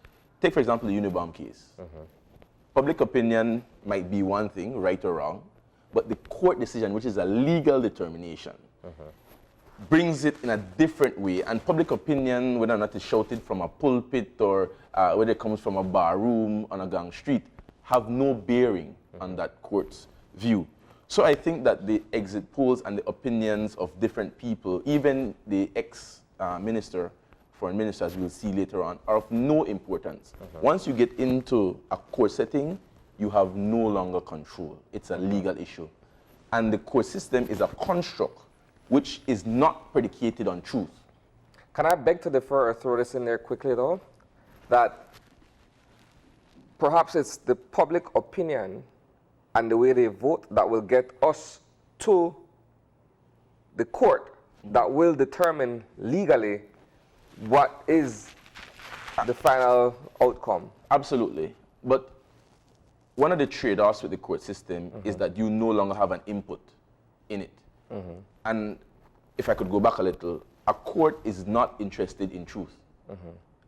Take, for example, the Unibomb case. Public opinion might be one thing, right or wrong, but the court decision, which is a legal determination, brings it in a different way. And public opinion, whether or not it's shouted from a pulpit or whether it comes from a bar room on a gang street, have no bearing on that court's view. So I think that the exit polls and the opinions of different people, even the ex-minister, foreign minister, as we'll see later on, are of no importance. Once you get into a court setting, you have no longer control. It's a legal issue. And the court system is a construct which is not predicated on truth. Can I beg to differ or throw this in there quickly, though? That perhaps it's the public opinion and the way they vote that will get us to the court that will determine legally what is the final outcome. Absolutely. But one of the trade-offs with the court system is that you no longer have an input in it. And if I could go back a little, a court is not interested in truth.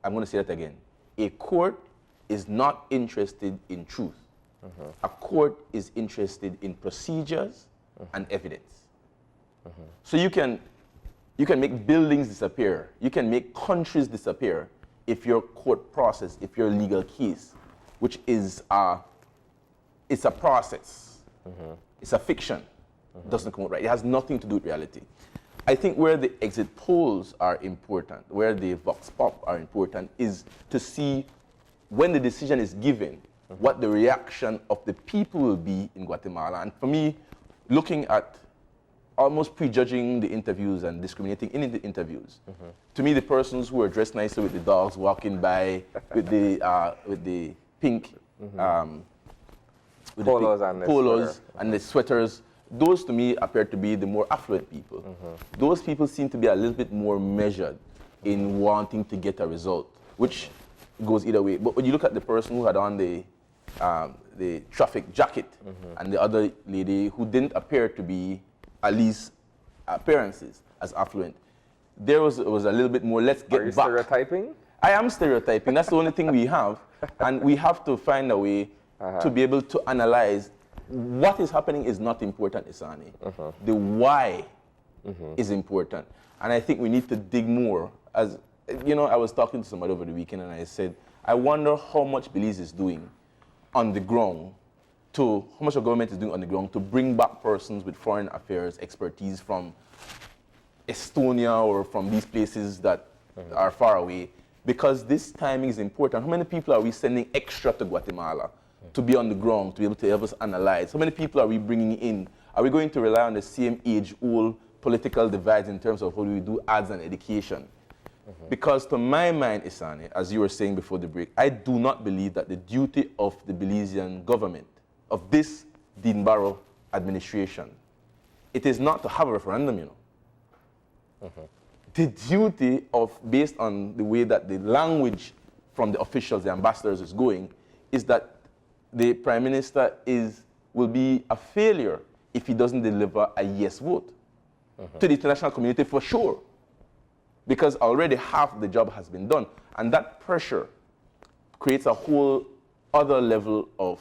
I'm going to say that again. A court is not interested in truth. A court is interested in procedures and evidence. So you can make buildings disappear. You can make countries disappear if your court process, if your legal case, which is it's a process, it's a fiction, doesn't come out right. It has nothing to do with reality. I think where the exit polls are important, where the vox pop are important, is to see when the decision is given, what the reaction of the people will be in Guatemala. And for me, looking at almost prejudging the interviews and discriminating in the interviews, to me, the persons who are dressed nicely with the dogs walking by, with the pink polos and the sweaters, those to me appear to be the more affluent people. Those people seem to be a little bit more measured in wanting to get a result, which goes either way. But when you look at the person who had on the traffic jacket and the other lady who didn't appear to be, at least appearances, as affluent, there was a little bit more, let's get back. Are you stereotyping? I am stereotyping. That's the only thing we have. And we have to find a way to be able to analyze what is happening is not important, Isani. The why is important. And I think we need to dig more. As you know, I was talking to somebody over the weekend and I said, I wonder how much Belize is doing on the ground, how much the government is doing on the ground to bring back persons with foreign affairs expertise from Estonia or from these places that are far away, because this timing is important. How many people are we sending extra to Guatemala to be on the ground, to be able to help us analyze? How many people are we bringing in? Are we going to rely on the same age-old political divides in terms of how do we do ads and education? Because to my mind, Isani, as you were saying before the break, I do not believe that the duty of the Belizean government, of this Dean Barrow administration, it is not to have a referendum, you know. The duty of, based on the way that the language from the officials, the ambassadors is going, is that the Prime Minister will be a failure if he doesn't deliver a yes vote to the international community for sure. Because already half the job has been done. And that pressure creates a whole other level of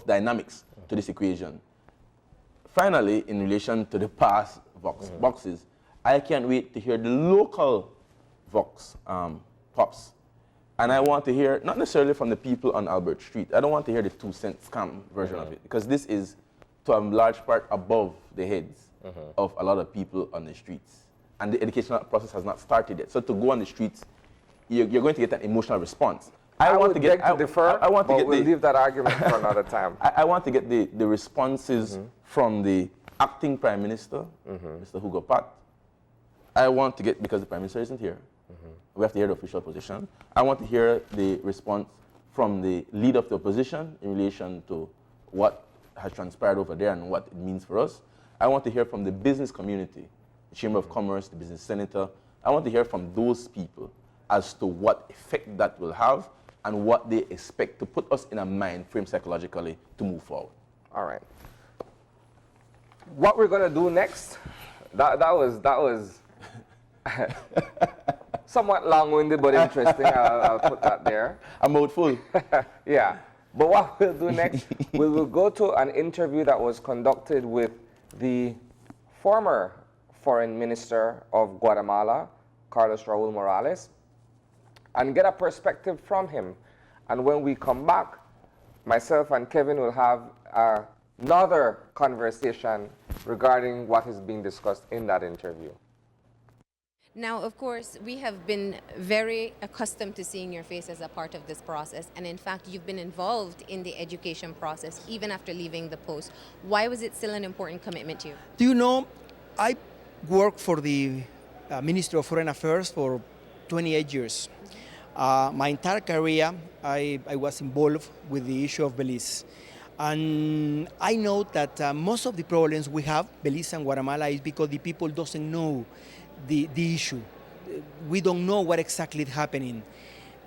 dynamics to this equation. Finally, in relation to the past boxes, I can't wait to hear the local vox pops. And I want to hear, not necessarily from the people on Albert Street, I don't want to hear the 2-cent scam version of it, because this is, to a large part, above the heads of a lot of people on the streets. And the educational process has not started yet. So to go on the streets, you're going to get an emotional response. I want to get we'll leave that argument for another time. I want to get the responses from the acting Prime Minister, Mr. Hugo Pat. I want to get, because the Prime Minister isn't here, we have to hear the official position. I want to hear the response from the leader of the opposition in relation to what has transpired over there and what it means for us. I want to hear from the business community, the Chamber of Commerce, the business senator. I want to hear from those people as to what effect that will have and what they expect to put us in a mind frame psychologically to move forward. All right. what we're gonna do next, that was somewhat long-winded but interesting. I'll put that there. A mouthful. Yeah. But what we'll do next, we will go to an interview that was conducted with the former Foreign Minister of Guatemala, Carlos Raul Morales, and get a perspective from him. And when we come back, myself and Kevin will have another conversation regarding what is being discussed in that interview. Now, of course, we have been very accustomed to seeing your face as a part of this process. And in fact, you've been involved in the education process even after leaving the post. Why was it still an important commitment to you? Do you know, I worked for the Ministry of Foreign Affairs for 28 years. My entire career, I was involved with the issue of Belize. And I know that most of the problems we have, Belize and Guatemala, is because the people doesn't know the issue. We don't know what exactly is happening.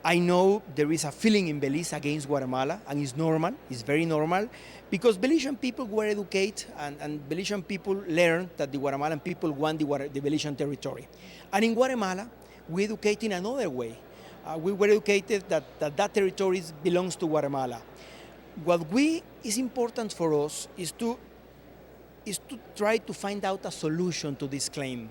I know there is a feeling in Belize against Guatemala, and it's normal, it's very normal, because Belizean people were educated and Belizean people learned that the Guatemalan people want the Belizean territory. And in Guatemala, we educate in another way. We were educated that territory belongs to Guatemala. What is important for us is to try to find out a solution to this claim.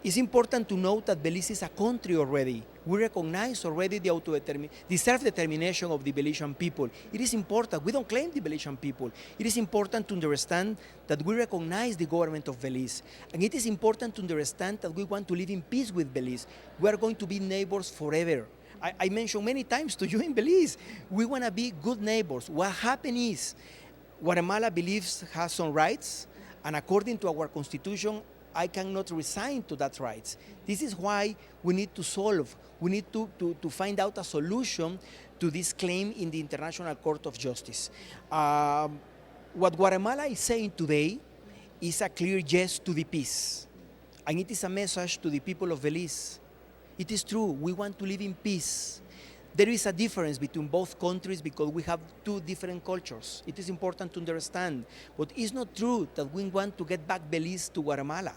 It's important to know that Belize is a country already. We recognize already the self-determination of the Belizean people. It is important. We don't claim the Belizean people. It is important to understand that we recognize the government of Belize. And it is important to understand that we want to live in peace with Belize. We are going to be neighbors forever. I mentioned many times to you in Belize, we want to be good neighbors. What happened is, Guatemala believes has some rights, and according to our constitution, I cannot resign to that rights. This is why we need to solve, we need to find out a solution to this claim in the International Court of Justice. What Guatemala is saying today is a clear yes to the peace. And it is a message to the people of Belize. It is true, we want to live in peace. There is a difference between both countries because we have two different cultures. It is important to understand. But it's not true that we want to get back Belize to Guatemala.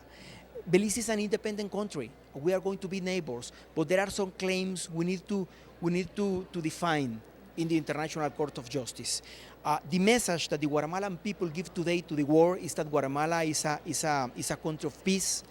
Belize is an independent country. We are going to be neighbors. But there are some claims we need to define in the International Court of Justice. The message that the Guatemalan people give today to the world is that Guatemala is a country of peace,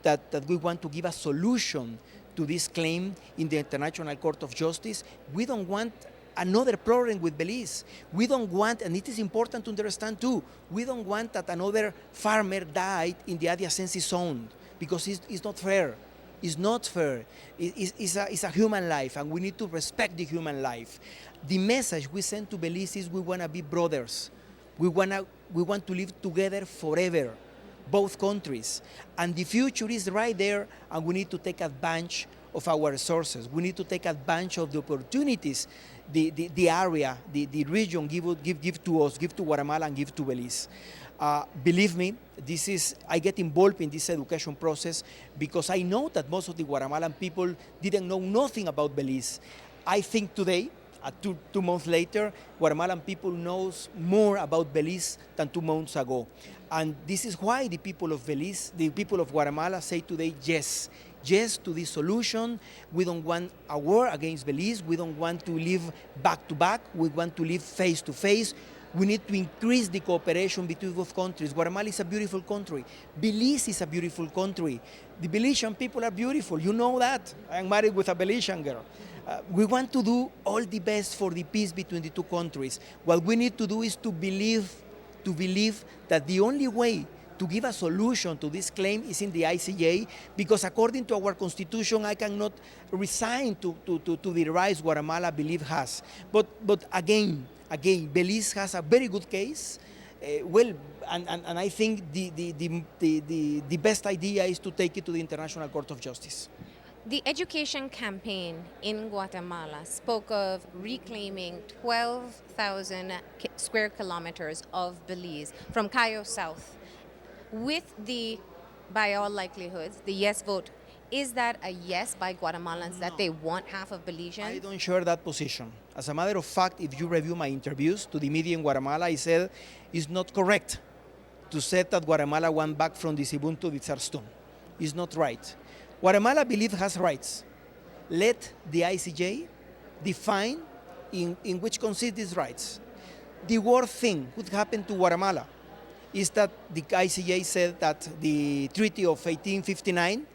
that we want to give a solution to this claim in the International Court of Justice. We don't want another problem with Belize. We don't want, and it is important to understand too, we don't want that another farmer died in the adjacency zone, because it's not fair. It's not fair. It's a human life, and we need to respect the human life. The message we send to Belize is we want to be brothers. We want to live together forever, both countries. And the future is right there, and we need to take advantage of our resources. We need to take advantage of the opportunities the area, the region give to us, give to Guatemala, and give to Belize. Believe me, I get involved in this education process because I know that most of the Guatemalan people didn't know nothing about Belize. I think today, 2 months later, Guatemalan people knows more about Belize than 2 months ago. And this is why the people of Belize, the people of Guatemala say today, yes to this solution. We don't want a war against Belize. We don't want to live back to back. We want to live face to face. We need to increase the cooperation between both countries. Guatemala is a beautiful country. Belize is a beautiful country. The Belizean people are beautiful. You know that. I'm married with a Belizean girl. We want to do all the best for the peace between the two countries. What we need to do is to believe that the only way to give a solution to this claim is in the ICJ, because according to our constitution, I cannot resign to the rights Guatemala has. But again, Belize has a very good case. And I think the best idea is to take it to the International Court of Justice. The education campaign in Guatemala spoke of reclaiming 12,000 square kilometers of Belize from Cayo South. With by all likelihoods, the yes vote, is that a yes by Guatemalans that they want half of Belizeans? I don't share that position. As a matter of fact, if you review my interviews to the media in Guatemala, I said it's not correct to say that Guatemala went back from the Sibun to the Sarston. It's not right. Guatemala believes has rights. Let the ICJ define in which consist these rights. The worst thing would happen to Guatemala is that the ICJ said that the Treaty of 1859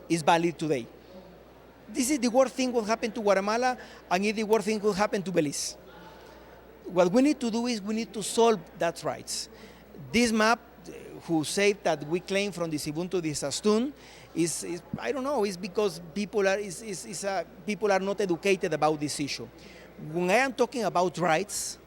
is valid today. This is the worst thing will happen to Guatemala, and it's the worst thing will happen to Belize. What we need to do is we need to solve that rights. This map, who say that we claim from the Sibun to the Sastun, is I don't know, it's because people are not educated about this issue. When I am talking about rights,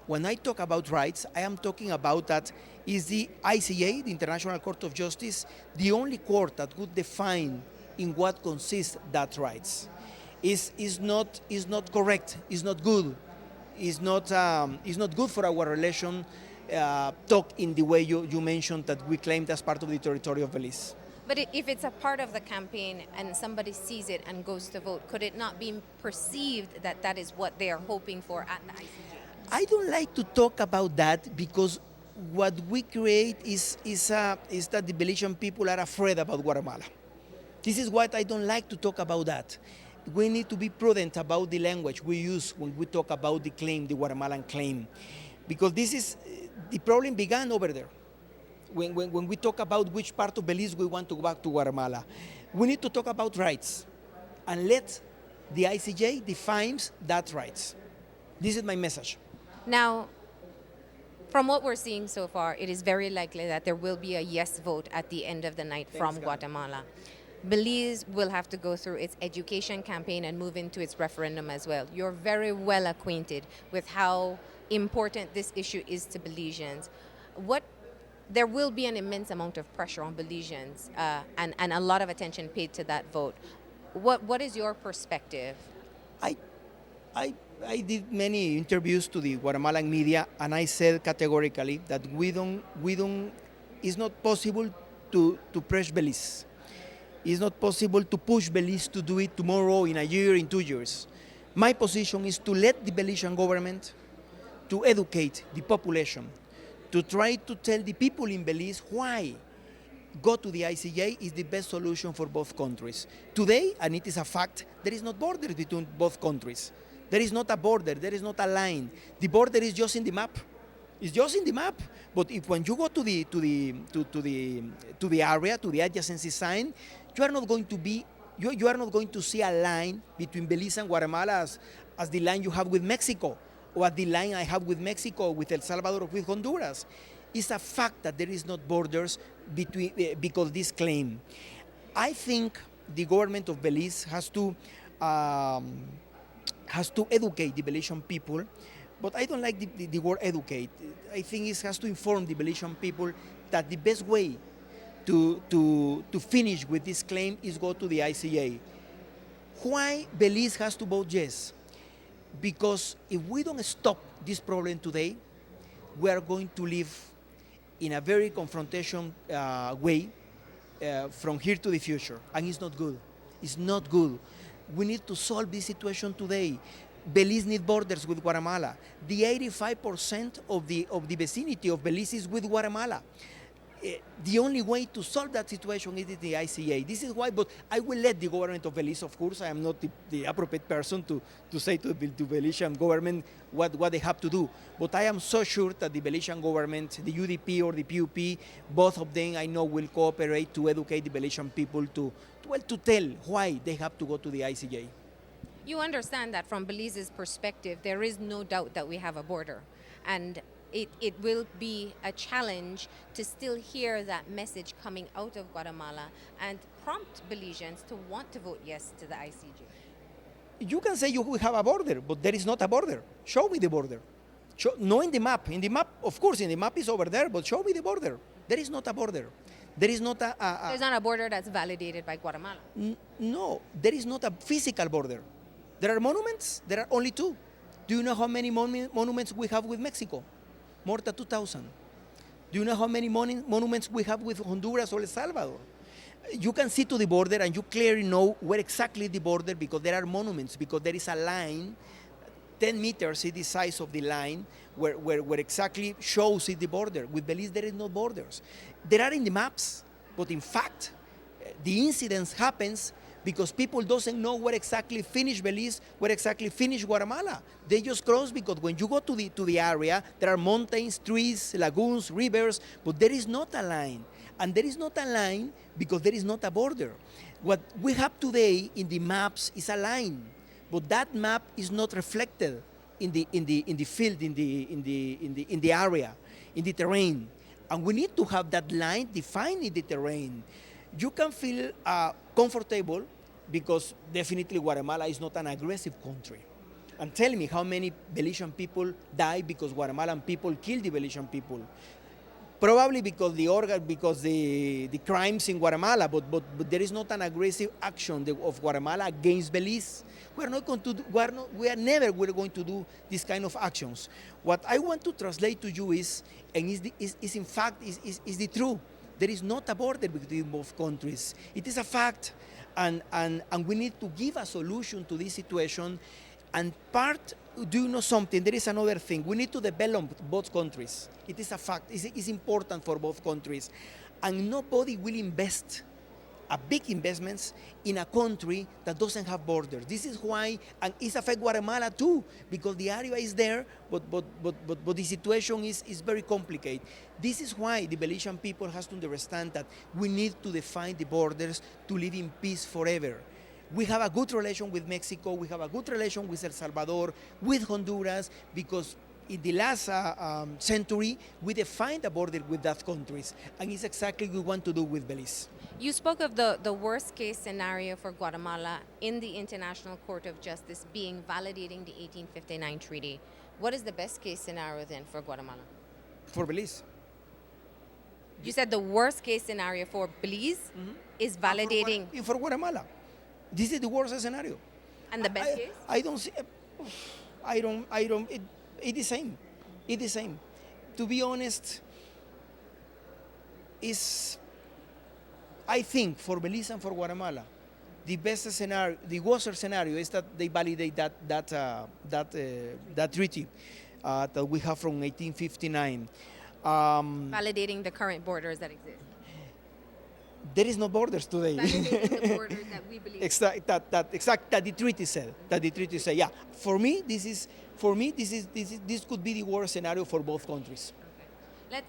when I talk about rights, I am talking about that is the ICJ, the International Court of Justice, the only court that would define in what consists that rights. Is not correct, is not good, is not good for our relation. Talk in the way you mentioned that we claimed as part of the territory of Belize. But if it's a part of the campaign and somebody sees it and goes to vote, could it not be perceived that that is what they are hoping for at the ICJ? I don't like to talk about that because what we create is that the Belizean people are afraid about Guatemala. This is what I don't like to talk about that. We need to be prudent about the language we use when we talk about the claim, the Guatemalan claim. Because this is, the problem began over there. When we talk about which part of Belize we want to go back to Guatemala, we need to talk about rights and let the ICJ defines that rights. This is my message. Now, from what we're seeing so far, it is very likely that there will be a yes vote at the end of the night from Guatemala. Belize will have to go through its education campaign and move into its referendum as well. You're very well acquainted with how important this issue is to Belizeans. There will be an immense amount of pressure on Belizeans and a lot of attention paid to that vote. What is your perspective? I did many interviews to the Guatemalan media, and I said categorically that it's not possible to press Belize. It's not possible to push Belize to do it tomorrow, in a year, in 2 years. My position is to let the Belizean government to educate the population, to try to tell the people in Belize why go to the ICJ is the best solution for both countries. Today, and it is a fact, there is no border between both countries. There is not a border, there is not a line. The border is just in the map. It's just in the map. But if when you go to the area, to the adjacency sign, you are not going to see a line between Belize and Guatemala as the line you have with Mexico, or the line I have with Mexico, with El Salvador, or with Honduras. It's a fact that there is not borders because this claim. I think the government of Belize has to educate the Belizean people, but I don't like the word educate. I think it has to inform the Belizean people that the best way to finish with this claim is go to the ICJ. Why Belize has to vote yes? Because if we don't stop this problem today, we are going to live in a very confrontation way from here to the future, and it's not good. It's not good. We need to solve this situation today. Belize needs borders with Guatemala. The 85% of the vicinity of Belize is with Guatemala. The only way to solve that situation is the ICA. This is why, but I will let the government of Belize, of course, I am not the appropriate person to say to the Belizean government what they have to do. But I am so sure that the Belizean government, the UDP or the PUP, both of them I know will cooperate to educate the Belizean people to tell why they have to go to the ICJ. You understand that from Belize's perspective, there is no doubt that we have a border. And it will be a challenge to still hear that message coming out of Guatemala and prompt Belizeans to want to vote yes to the ICJ. You can say you have a border, but there is not a border. Show me the border. No in the map. In the map, of course, in the map is over there, but show me the border. There is not a border. There is not There's not a border that's validated by Guatemala. No, there is not a physical border. There are monuments. There are only 2. Do you know how many monuments we have with Mexico? More than 2,000. Do you know how many monuments we have with Honduras or El Salvador? You can see to the border and you clearly know where exactly the border, because there are monuments, because there is a line 10 meters is the size of the line where exactly shows it the border. With Belize, there is no borders. There are in the maps, but in fact, the incidence happens because people doesn't know where exactly finish Belize, where exactly finish Guatemala. They just cross because when you go to the area, there are mountains, trees, lagoons, rivers, but there is not a line. And there is not a line because there is not a border. What we have today in the maps is a line, but that map is not reflected in the field, in the area, in the terrain. And we need to have that line defined in the terrain. You can feel comfortable because definitely Guatemala is not an aggressive country. And tell me how many Belizean people die because Guatemalan people kill the Belizean people. Probably because the crimes in Guatemala, but there is not an aggressive action of Guatemala against Belize. We are not going to do, we are never going to do this kind of actions. What I want to translate to you is, and is in fact the truth. There is not a border between both countries. It is a fact, and we need to give a solution to this situation. And do you know something? There is another thing. We need to develop both countries. It is a fact. It's important for both countries. And nobody will invest a big investments in a country that doesn't have borders. This is why, and it affects Guatemala too, because the area is there, but the situation is very complicated. This is why the Belizean people has to understand that we need to define the borders to live in peace forever. We have a good relation with Mexico, we have a good relation with El Salvador, with Honduras, because in the last century, we defined a border with that countries, and it's exactly what we want to do with Belize. You spoke of the worst case scenario for Guatemala in the International Court of Justice being validating the 1859 treaty. What is the best case scenario then for Guatemala? For Belize. You said the worst case scenario for Belize is validating. For Guatemala. This is the worst scenario. And the best case? I don't see. It's the same. It's the same. To be honest, I think for Belize and for Guatemala, the best scenario, the worst scenario is that they validate that treaty that we have from 1859. Validating the current borders that exist. There is no borders today. Validating the borders that we believe. That the treaty said. Yeah. For me, this could be the worst scenario for both countries.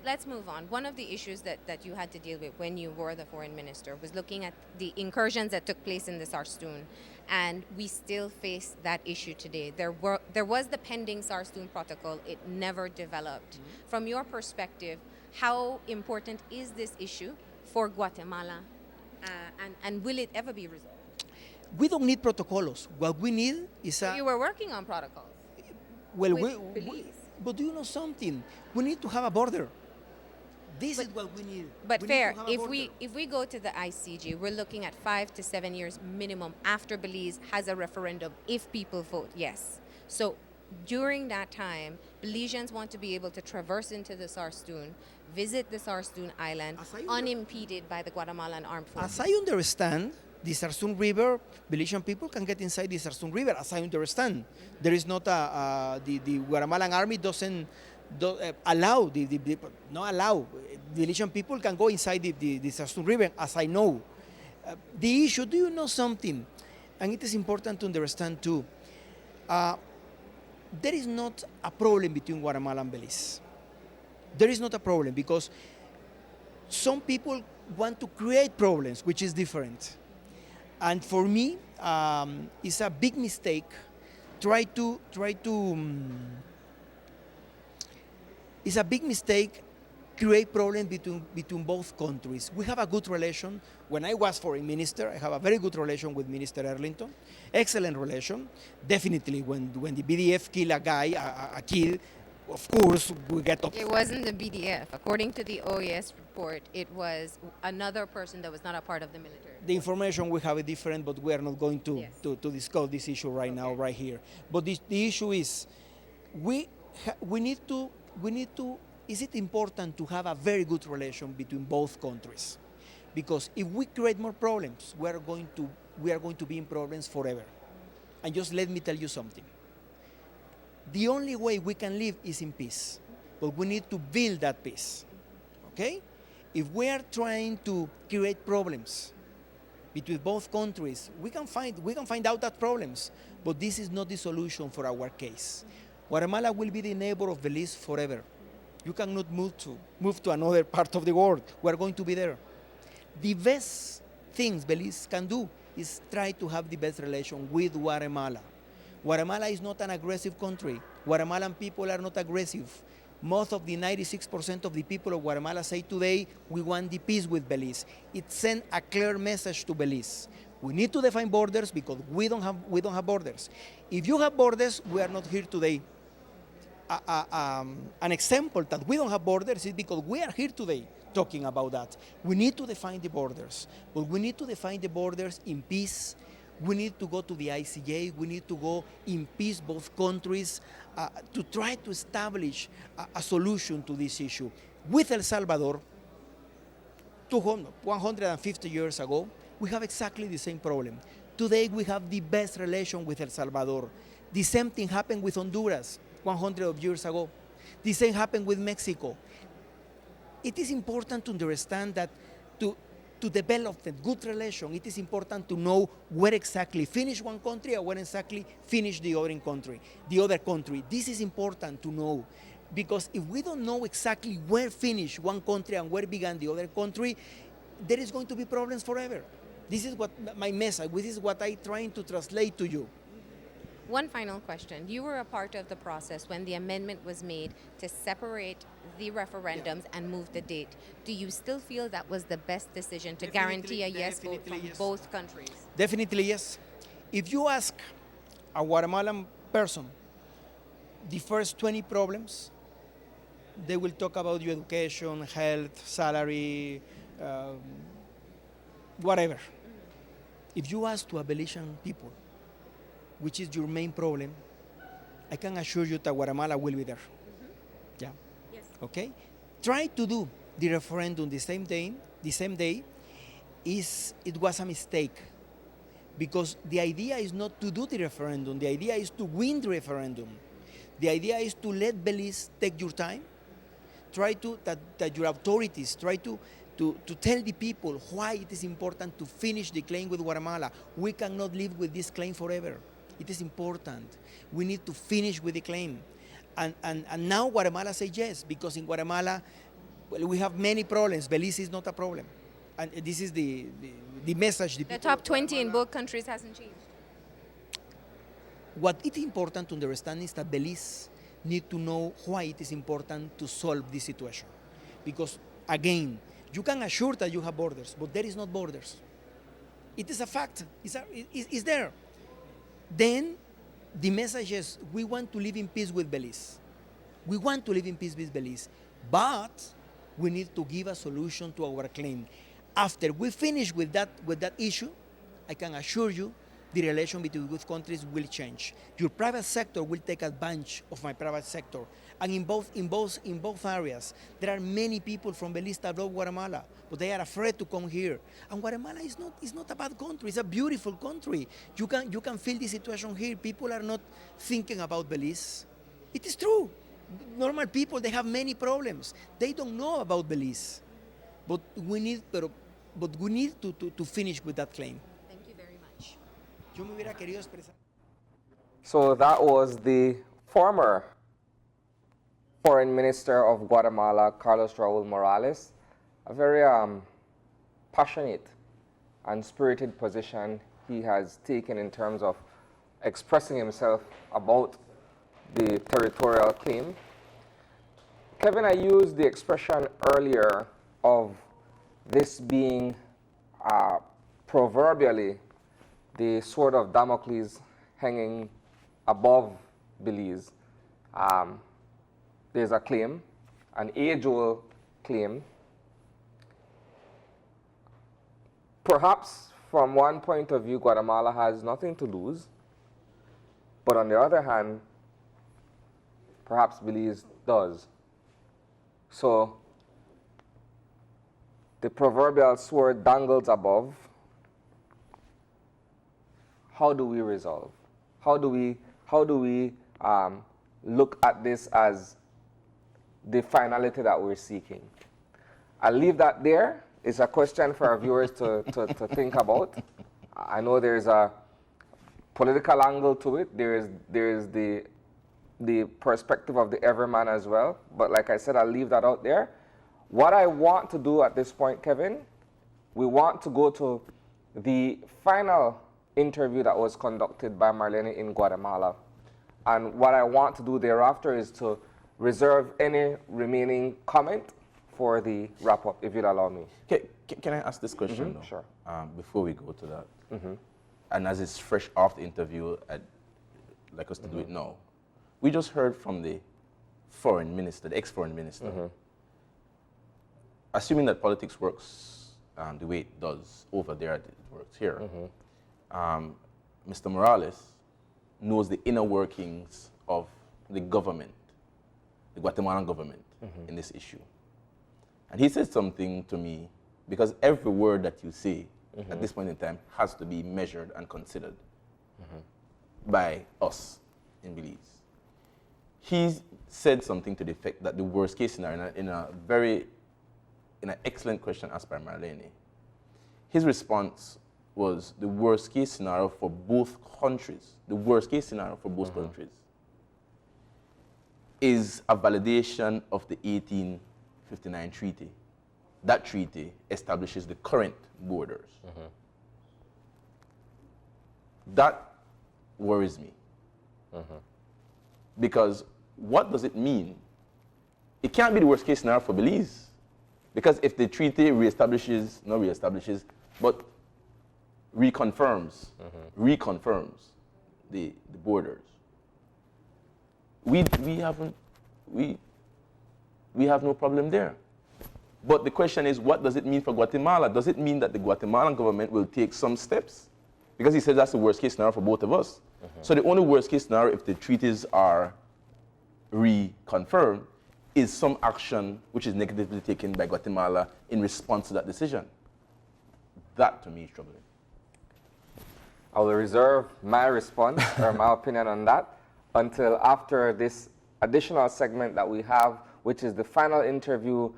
Let's move on. One of the issues that you had to deal with when you were the foreign minister was looking at the incursions that took place in the Sarstoon, and we still face that issue today. There was the pending Sarstoon protocol. It never developed. From your perspective, how important is this issue for Guatemala, and will it ever be resolved? We don't need protocols. What we need is a... You were working on protocols. Well, but do you know something? We need to have a border. This is what we need. But fair, if we go to the ICJ, we're looking at 5 to 7 years minimum after Belize has a referendum if people vote yes. So during that time, Belizeans want to be able to traverse into the Sarstoon, visit the Sarstoon Island unimpeded by the Guatemalan armed forces. As I understand, the Sarstoon River, Belizean people can get inside the Sarstoon River, as I understand. There is not the Guatemalan army doesn't allow, Belizean people can go inside the Sarstoon River, as I know. The issue, do you know something? And it is important to understand too. There is not a problem between Guatemala and Belize. There is not a problem because some people want to create problems, which is different. And for me, it's a big mistake. It's a big mistake create problems between both countries. We have a good relation. When I was foreign minister, I have a very good relation with Minister Erlington. Excellent relation. Definitely, when the BDF kill a guy, a kid, of course, we get up. It wasn't the BDF. According to the OAS report, it was another person that was not a part of the military. The information we have is different, but we are not going to discuss this issue right now, right here. But the issue is, we need to. Is it important to have a very good relation between both countries? Because if we create more problems, we are going to be in problems forever. And just let me tell you something. The only way we can live is in peace, but we need to build that peace, okay? If we are trying to create problems between both countries, we can find out that problems, but this is not the solution for our case. Guatemala will be the neighbor of Belize forever. You cannot move to another part of the world. We are going to be there. The best things Belize can do is try to have the best relation with Guatemala. Guatemala is not an aggressive country. Guatemalan people are not aggressive. Most of the 96% of the people of Guatemala say today, we want the peace with Belize. It sent a clear message to Belize. We need to define borders because we don't have borders. If you have borders, we are not here today. An example that we don't have borders is because we are here today talking about that. We need to define the borders, but we need to define the borders in peace. We need to go to the ICJ. We need to go in peace, both countries, to try to establish a solution to this issue. With El Salvador, 150 years ago, we have exactly the same problem. Today, we have the best relation with El Salvador. The same thing happened with Honduras 100 years ago. The same happened with Mexico. It is important to understand that to develop a good relation, it is important to know where exactly finish one country or where exactly finish the other country. This is important to know, because if we don't know exactly where finish one country and where began the other country, there is going to be problems forever. This is what my message, this is what I'm trying to translate to you. One final question. You were a part of the process when the amendment was made to separate the referendums and move the date. Do you still feel that was the best decision to guarantee a yes vote from both countries? Definitely yes. If you ask a Guatemalan person the first 20 problems, they will talk about your education, health, salary, whatever. If you ask to a Belizean people, which is your main problem, I can assure you that Guatemala will be there. Yeah. Yes. Okay? Try to do the referendum the same day, it was a mistake. Because the idea is not to do the referendum, the idea is to win the referendum. The idea is to let Belize take your time, try to, that your authorities try to tell the people why it is important to finish the claim with Guatemala. We cannot live with this claim forever. It is important. We need to finish with the claim. And now Guatemala says yes, because in Guatemala, well, we have many problems. Belize is not a problem. And this is the message. The top 20 in both countries hasn't changed. What it is important to understand is that Belize need to know why it is important to solve this situation. Because, again, you can assure that you have borders, but there is not borders. It is a fact. It's there. Then the message is, we want to live in peace with Belize. We want to live in peace with Belize, but we need to give a solution to our claim. After we finish with that issue, I can assure you the relation between both countries will change. Your private sector will take advantage of my private sector. And in both areas, there are many people from Belize that love Guatemala, but they are afraid to come here. And Guatemala is not a bad country, it's a beautiful country. You can feel the situation here. People are not thinking about Belize. It is true. Normal people, they have many problems. They don't know about Belize. But we need to finish with that claim. Thank you very much. Yo me hubiera querido expresar. So that was the former Foreign Minister of Guatemala, Carlos Raul Morales, a very passionate and spirited position he has taken in terms of expressing himself about the territorial claim. Kevin, I used the expression earlier of this being proverbially the sword of Damocles hanging above Belize. There's a claim, an age-old claim. Perhaps from one point of view, Guatemala has nothing to lose, but on the other hand, perhaps Belize does. So the proverbial sword dangles above. How do we resolve? How do we look at this as the finality that we're seeking. I'll leave that there. It's a question for our viewers to think about. I know there's a political angle to it. There is the perspective of the everyman as well. But like I said, I'll leave that out there. What I want to do at this point, Kevin, we want to go to the final interview that was conducted by Marlene in Guatemala. And what I want to do thereafter is to reserve any remaining comment for the wrap-up, if you'd allow me. Can I ask this question, though? Sure. Before we go to that. And as it's fresh off the interview, I'd like us to do it now. We just heard from the foreign minister, the ex-foreign minister. Assuming that politics works the way it does over there, it works here, Mr. Morales knows the inner workings of the government, the Guatemalan government, in this issue. And he said something to me, because every word that you say at this point in time has to be measured and considered by us in Belize. He said something to the effect that the worst case scenario, in an excellent question asked by Marlene, his response was the worst case scenario for both countries, the worst case scenario for both countries, is a validation of the 1859 treaty. That treaty establishes the current borders. That worries me. Because what does it mean? It can't be the worst case scenario for Belize. Because if the treaty but reconfirms the borders, we have no problem there. But the question is, what does it mean for Guatemala? Does it mean that the Guatemalan government will take some steps? Because he said that's the worst case scenario for both of us. So the only worst case scenario, if the treaties are reconfirmed, is some action which is negatively taken by Guatemala in response to that decision. That, to me, is troubling. I will reserve my response or my opinion on that until after this additional segment that we have, which is the final interview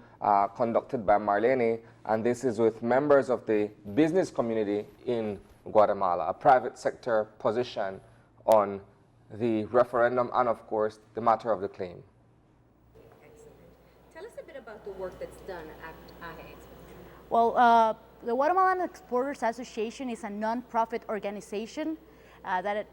conducted by Marlene, and this is with members of the business community in Guatemala, a private sector position on the referendum and, of course, the matter of the claim. Tell us a bit about the work that's done at AHE. Well, the Guatemalan Exporters Association is a non-profit organization that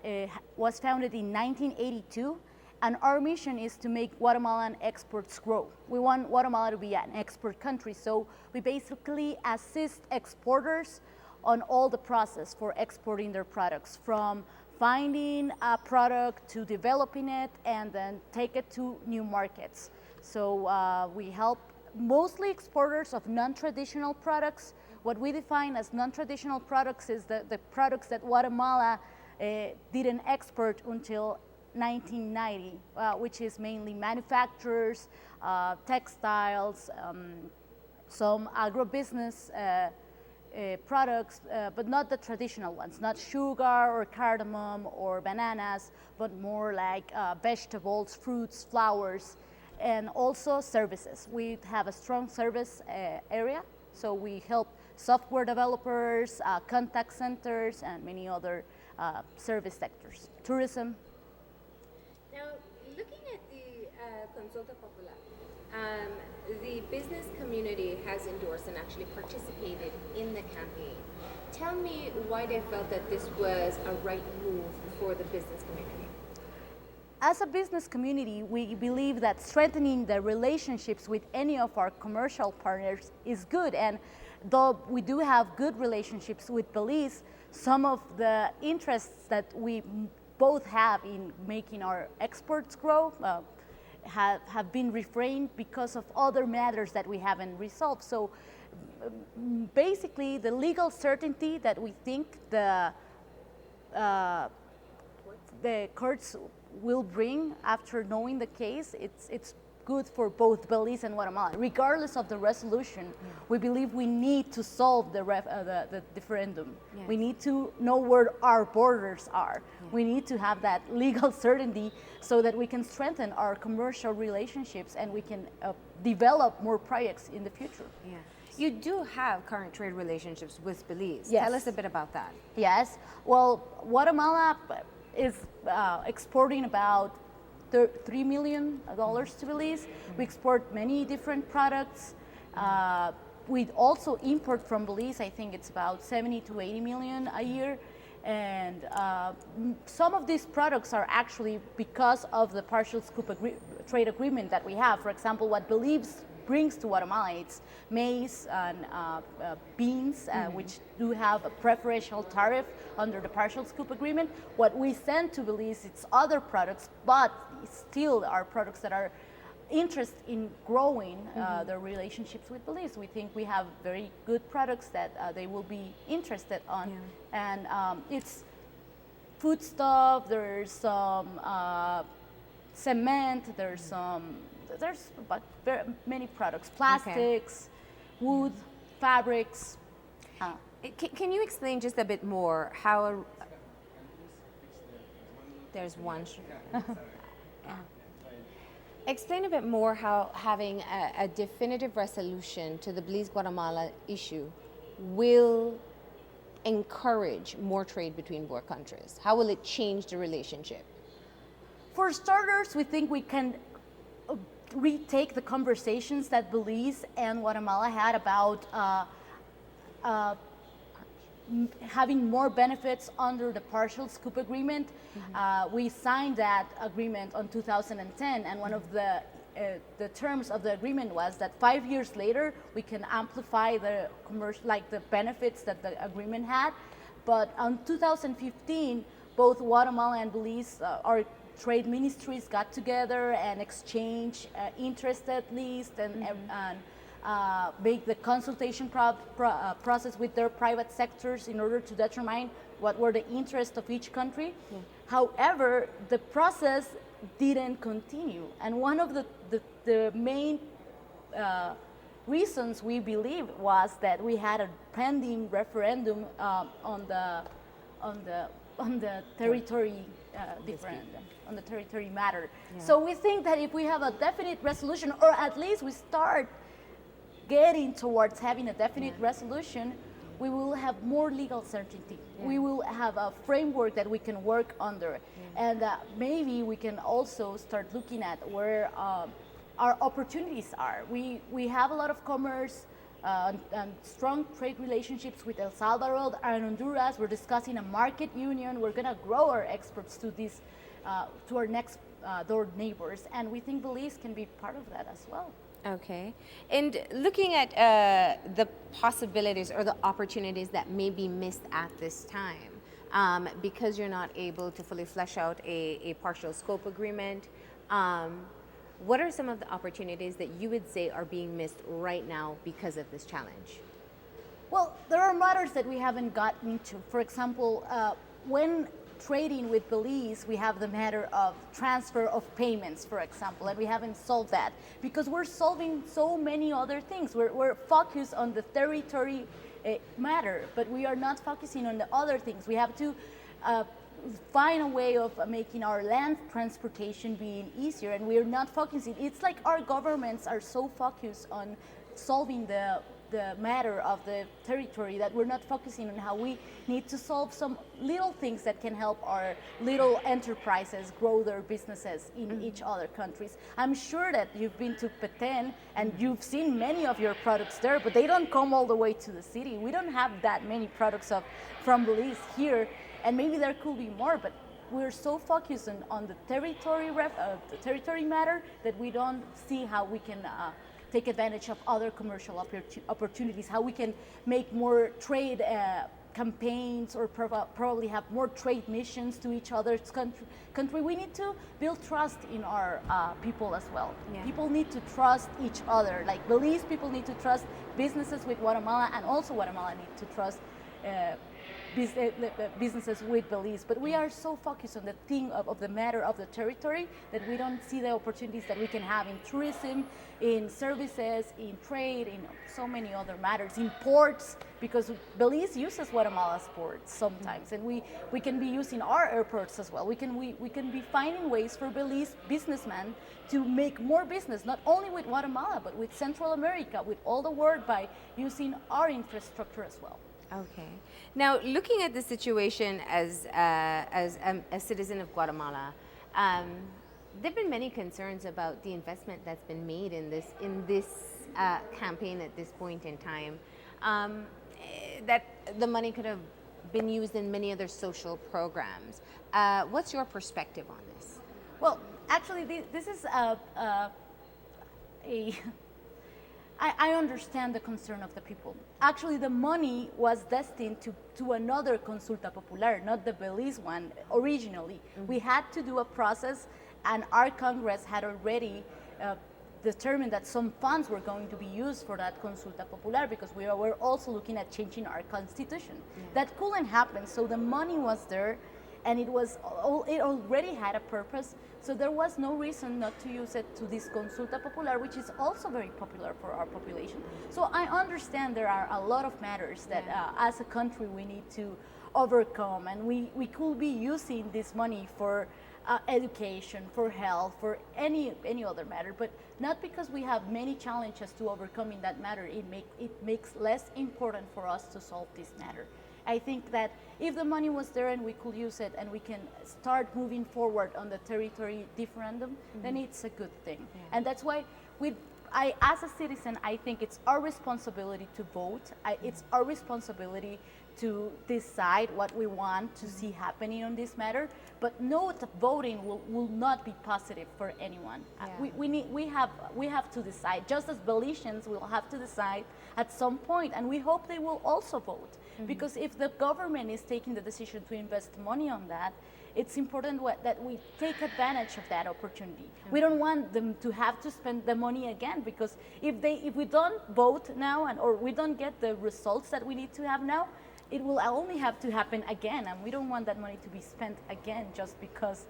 was founded in 1982, and our mission is to make Guatemalan exports grow. We want Guatemala to be an export country, so we basically assist exporters on all the process for exporting their products, from finding a product to developing it and then take it to new markets. So we help mostly exporters of non-traditional products. What we define as non-traditional products is the products that Guatemala didn't export until 1990, which is mainly manufacturers, textiles, some agribusiness products, but not the traditional ones, not sugar or cardamom or bananas, but more like vegetables, fruits, flowers, and also services. We have a strong service area, so we help software developers, contact centers, and many other service sectors, tourism. Now, looking at the Consulta Popular, the business community has endorsed and actually participated in the campaign. Tell me why they felt that this was a right move for the business community. As a business community, we believe that strengthening the relationships with any of our commercial partners is good. And though we do have good relationships with Belize, some of the interests that we both have in making our exports grow have been refrained because of other matters that we haven't resolved. So basically, the legal certainty that we think the courts will bring after knowing the case, it's good for both Belize and Guatemala. Regardless of the resolution, we believe we need to solve the referendum. Yes. We need to know where our borders are. We need to have that legal certainty so that we can strengthen our commercial relationships and we can develop more projects in the future. Yeah. You do have current trade relationships with Belize. Yes. Tell us a bit about that. Yes. Well, Guatemala is exporting about $3 million to Belize. We export many different products. We also import from Belize, I think it's about 70 to 80 million a year. And some of these products are actually because of the partial scope trade agreement that we have. For example, what Belize brings to Guatemala, it's maize and beans, which do have a preferential tariff under the partial scope agreement. What we send to Belize, it's other products, but still are products that are interested in growing their relationships with Belize. We think we have very good products that they will be interested on. And it's foodstuff, there's some cement, there's very many products, plastics, wood, fabrics. Can you explain just a bit more how there's one? Explain a bit more how having a definitive resolution to the Belize-Guatemala issue will encourage more trade between both countries. How will it change the relationship? For starters, we think we can retake the conversations that Belize and Guatemala had about having more benefits under the partial scope agreement. We signed that agreement on 2010, and one of the terms of the agreement was that 5 years later we can amplify the commercial, like the benefits that the agreement had. But on 2015, both Guatemala and Belize, our trade ministries got together and exchanged interested list and make the consultation process with their private sectors in order to determine what were the interests of each country. However, the process didn't continue, and one of the main reasons we believe was that we had a pending referendum on the territory referendum, on the territory matter. So we think that if we have a definite resolution, or at least we start getting towards having a definite resolution, we will have more legal certainty. We will have a framework that we can work under. And maybe we can also start looking at where our opportunities are. We have a lot of commerce and strong trade relationships with El Salvador and Honduras. We're discussing a market union. We're gonna grow our exports to these, to our next door neighbors. And we think Belize can be part of that as well. Okay. And looking at the possibilities or the opportunities that may be missed at this time, because you're not able to fully flesh out a partial scope agreement, what are some of the opportunities that you would say are being missed right now because of this challenge? Well, there are matters that we haven't gotten into. For example, when trading with Belize, we have the matter of transfer of payments, for example, and we haven't solved that because we're solving so many other things. We're focused on the territory matter, but we are not focusing on the other things. We have to find a way of making our land transportation being easier, and we're not focusing. It's like our governments are so focused on solving the matter of the territory that we're not focusing on how we need to solve some little things that can help our little enterprises grow their businesses in each other countries. I'm sure that you've been to Petén and you've seen many of your products there, but they don't come all the way to the city. We don't have that many products from Belize here, and maybe there could be more, but we're so focused on the territory matter that we don't see how we can take advantage of other commercial opportunities, how we can make more trade campaigns or probably have more trade missions to each other's country. We need to build trust in our people as well. People need to trust each other. Like Belize people need to trust businesses with Guatemala, and also Guatemala need to trust businesses with Belize, but we are so focused on the thing of the matter of the territory that we don't see the opportunities that we can have in tourism, in services, in trade, in so many other matters, in ports, because Belize uses Guatemala's ports sometimes, and we can be using our airports as well. We can be finding ways for Belize businessmen to make more business, not only with Guatemala, but with Central America, with all the world, by using our infrastructure as well. Okay. Now, looking at the situation as a citizen of Guatemala, there've been many concerns about the investment that's been made in this campaign at this point in time. That the money could have been used in many other social programs. What's your perspective on this? Well, actually, this is I understand the concern of the people. Actually, the money was destined to another consulta popular, not the Belize one originally. We had to do a process, and our Congress had already determined that some funds were going to be used for that consulta popular, because we were also looking at changing our constitution. That couldn't happen, so the money was there, and it already had a purpose, so there was no reason not to use it to this consulta popular, which is also very popular for our population. So I understand there are a lot of matters that as a country we need to overcome, and we could be using this money for education, for health, for any other matter, but not because we have many challenges to overcome in that matter. It makes less important for us to solve this matter. I think that if the money was there and we could use it and we can start moving forward on the territory referendum, then it's a good thing. And that's why as a citizen, I think it's our responsibility to vote. It's our responsibility to decide what we want to see happening on this matter. But no, voting will not be positive for anyone. We have to decide, just as Belizeans will have to decide at some point, and we hope they will also vote. Because if the government is taking the decision to invest money on that, it's important that we take advantage of that opportunity. We don't want them to have to spend the money again, because if we don't vote now or we don't get the results that we need to have now, it will only have to happen again, and we don't want that money to be spent again just because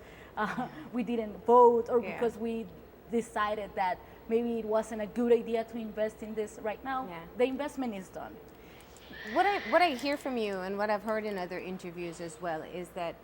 we didn't vote or because we decided that maybe it wasn't a good idea to invest in this right now. The investment is done. What I hear from you, and what I've heard in other interviews as well, is that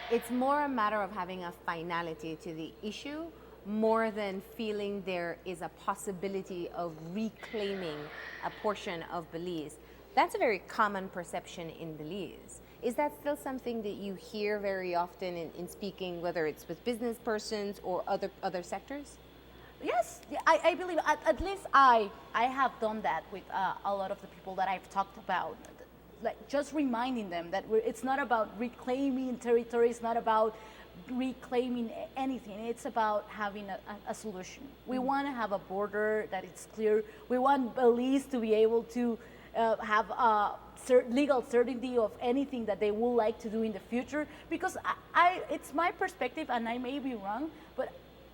it's more a matter of having a finality to the issue, more than feeling there is a possibility of reclaiming a portion of Belize. That's a very common perception in Belize. Is that still something that you hear very often in speaking, whether it's with business persons or other sectors? Yes, I believe, at least I have done that with a lot of the people that I've talked about. Like, just reminding them that it's not about reclaiming territory, it's not about reclaiming anything, it's about having a solution. We want to have a border that is clear. We want Belize to be able to have legal certainty of anything that they would like to do in the future, because it's my perspective, and I may be wrong, but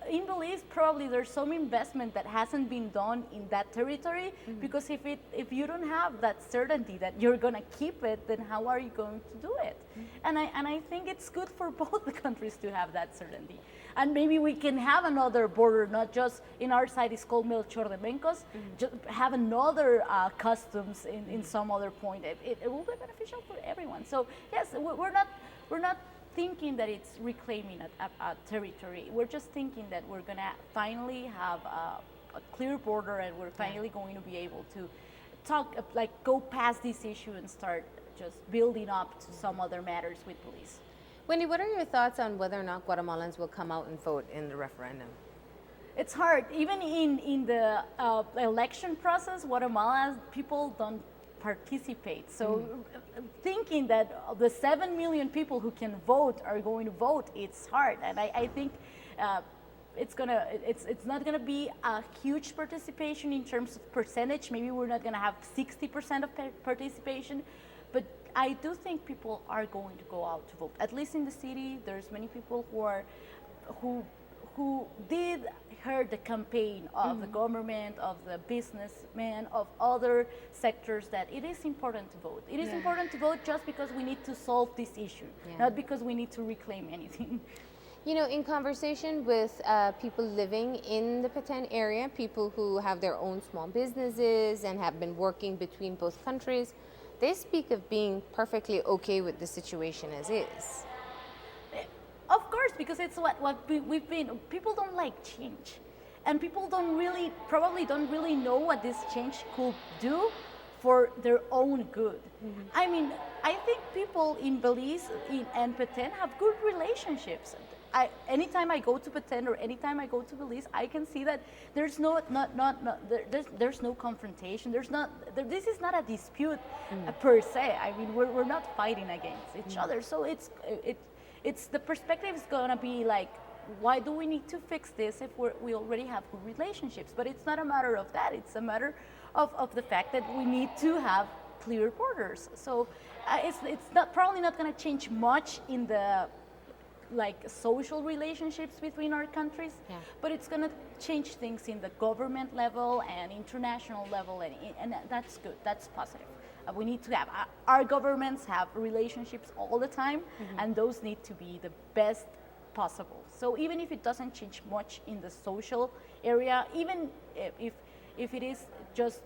in Belize, probably there's some investment that hasn't been done in that territory, because if you don't have that certainty that you're gonna keep it, then how are you going to do it? And I think it's good for both the countries to have that certainty. And maybe we can have another border, not just in our side, it's called Melchor de Mencos, just have another customs in some other point. It will be beneficial for everyone. So yes, we're not thinking that it's reclaiming a territory. We're just thinking that we're gonna finally have a clear border, and we're finally going to be able to go past this issue and start just building up to some other matters with Belize. Wendy, what are your thoughts on whether or not Guatemalans will come out and vote in the referendum? It's hard. Even in the election process, Guatemala people don't participate. So thinking that the 7 million people who can vote are going to vote, it's hard. And I think it's not gonna be a huge participation in terms of percentage. Maybe we're not gonna have 60% of participation, but I do think people are going to go out to vote. At least in the city, there's many people who who did heard the campaign of the government, of the businessmen, of other sectors that it is important to vote. It is important to vote just because we need to solve this issue, not because we need to reclaim anything. You know, in conversation with people living in the Petén area, people who have their own small businesses and have been working between both countries, they speak of being perfectly okay with the situation as is. Of course, because it's what we've been. People don't like change, and people probably don't really know what this change could do for their own good. I mean, I think people in Belize and Petén have good relationships. Anytime I go to Petén or anytime I go to Belize, I can see that there's there's no confrontation. This is not a dispute per se. I mean, we're not fighting against each other. So it's the perspective is gonna be like, why do we need to fix this if we already have good relationships? But it's not a matter of that. It's a matter of the fact that we need to have clear borders. So it's probably not going to change much in the social relationships between our countries, but it's going to change things in the government level and international level, and that's good. That's positive. We need to have our governments have relationships all the time, and those need to be the best possible. So even if it doesn't change much in the social area, even if it is just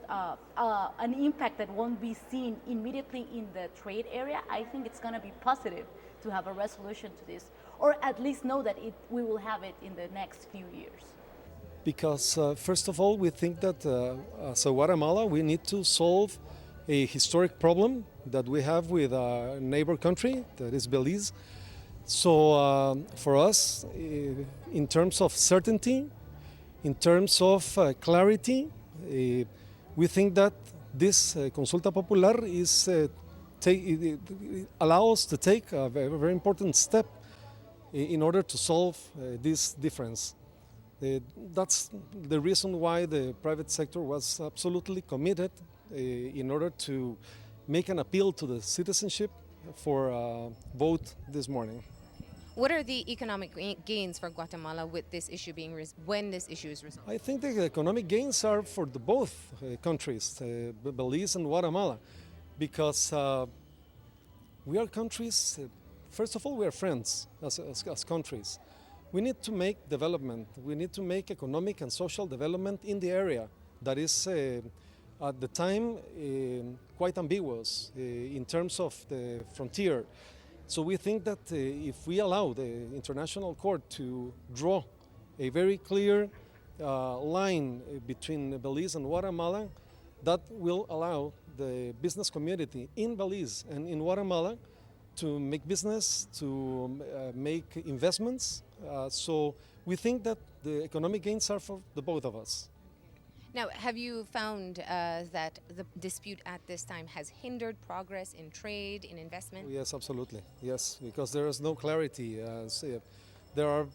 an impact that won't be seen immediately in the trade area, I think it's going to be positive to have a resolution to this, or at least know that we will have it in the next few years. Because first of all, we think that as a Guatemala, we need to solve a historic problem that we have with our neighbor country, that is Belize. So for us, in terms of certainty, in terms of clarity, we think that this consulta popular allows us to take a very, very important step in order to solve this difference. That's the reason why the private sector was absolutely committed in order to make an appeal to the citizenship for a vote this morning. What are the economic gains for Guatemala with this issue when this issue is resolved? I think the economic gains are for both countries, Belize and Guatemala, because we are countries. First of all, we are friends as countries. We need to make development. We need to make economic and social development in the area that is at the time quite ambiguous in terms of the frontier. So we think that if we allow the International Court to draw a very clear line between Belize and Guatemala, that will allow the business community in Belize and in Guatemala to make business, to make investments. So we think that the economic gains are for the both of us. Now, have you found that the dispute at this time has hindered progress in trade, in investment? Yes, absolutely. Yes, because there is no clarity. There are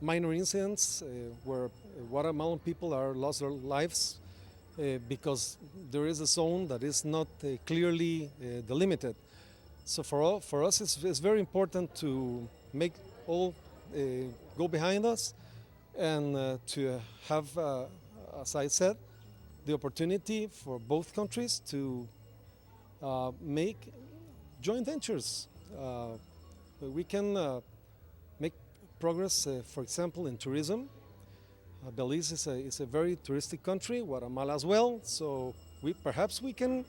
minor incidents where Guatemalan people are lost their lives because there is a zone that is not clearly delimited. So for us, it's very important to make all go behind us and to have, as I said, the opportunity for both countries to make joint ventures. We can make progress, for example, in tourism. Belize is a very touristic country, Guatemala as well. So perhaps we can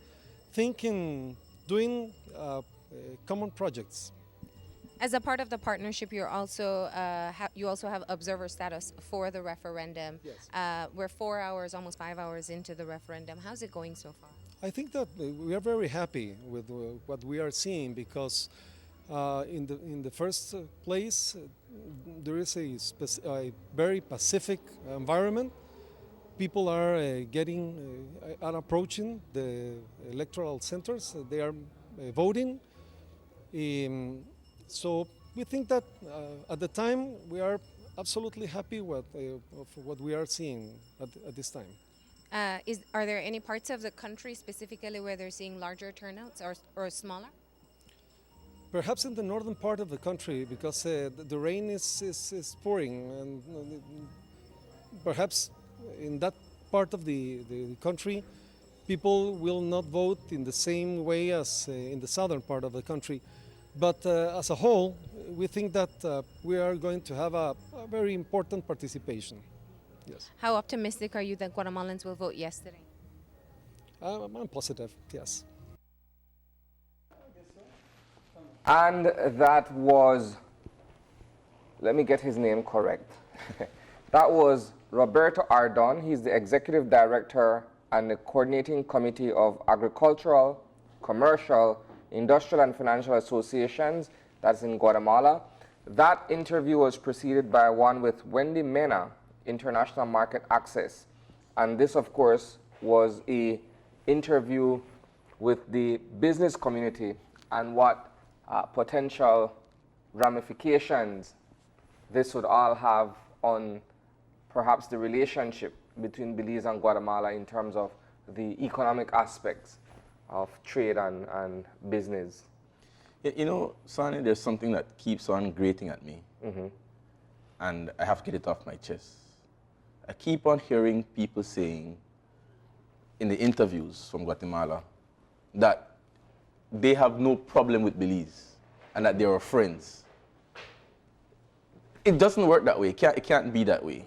think in doing common projects. As a part of the partnership, you also have observer status for the referendum. Yes. We're 4 hours, almost 5 hours into the referendum. How's it going so far? I think that we are very happy with what we are seeing because in the first place, there is a very pacific environment. People are approaching the electoral centers. They are voting. So we think that at the time we are absolutely happy with what we are seeing at this time. Are there any parts of the country specifically where they're seeing larger turnouts or smaller? Perhaps in the northern part of the country, because the rain is pouring, and perhaps in that part of the country, people will not vote in the same way as in the southern part of the country. But as a whole, we think that we are going to have a very important participation. Yes. How optimistic are you that Guatemalans will vote yesterday? I'm positive, yes. And that was, let me get his name correct. That was Roberto Ardon. He's the Executive Director and the Coordinating Committee of Agricultural, Commercial, Industrial and Financial Associations, that's in Guatemala. That interview was preceded by one with Wendy Mena, International Market Access. And this, of course, was an interview with the business community and what potential ramifications this would all have on perhaps the relationship between Belize and Guatemala in terms of the economic aspects of trade and business. You know, Sonny, there's something that keeps on grating at me, and I have to get it off my chest. I keep on hearing people saying in the interviews from Guatemala that they have no problem with Belize and that they are friends. It doesn't work that way. It can't be that way.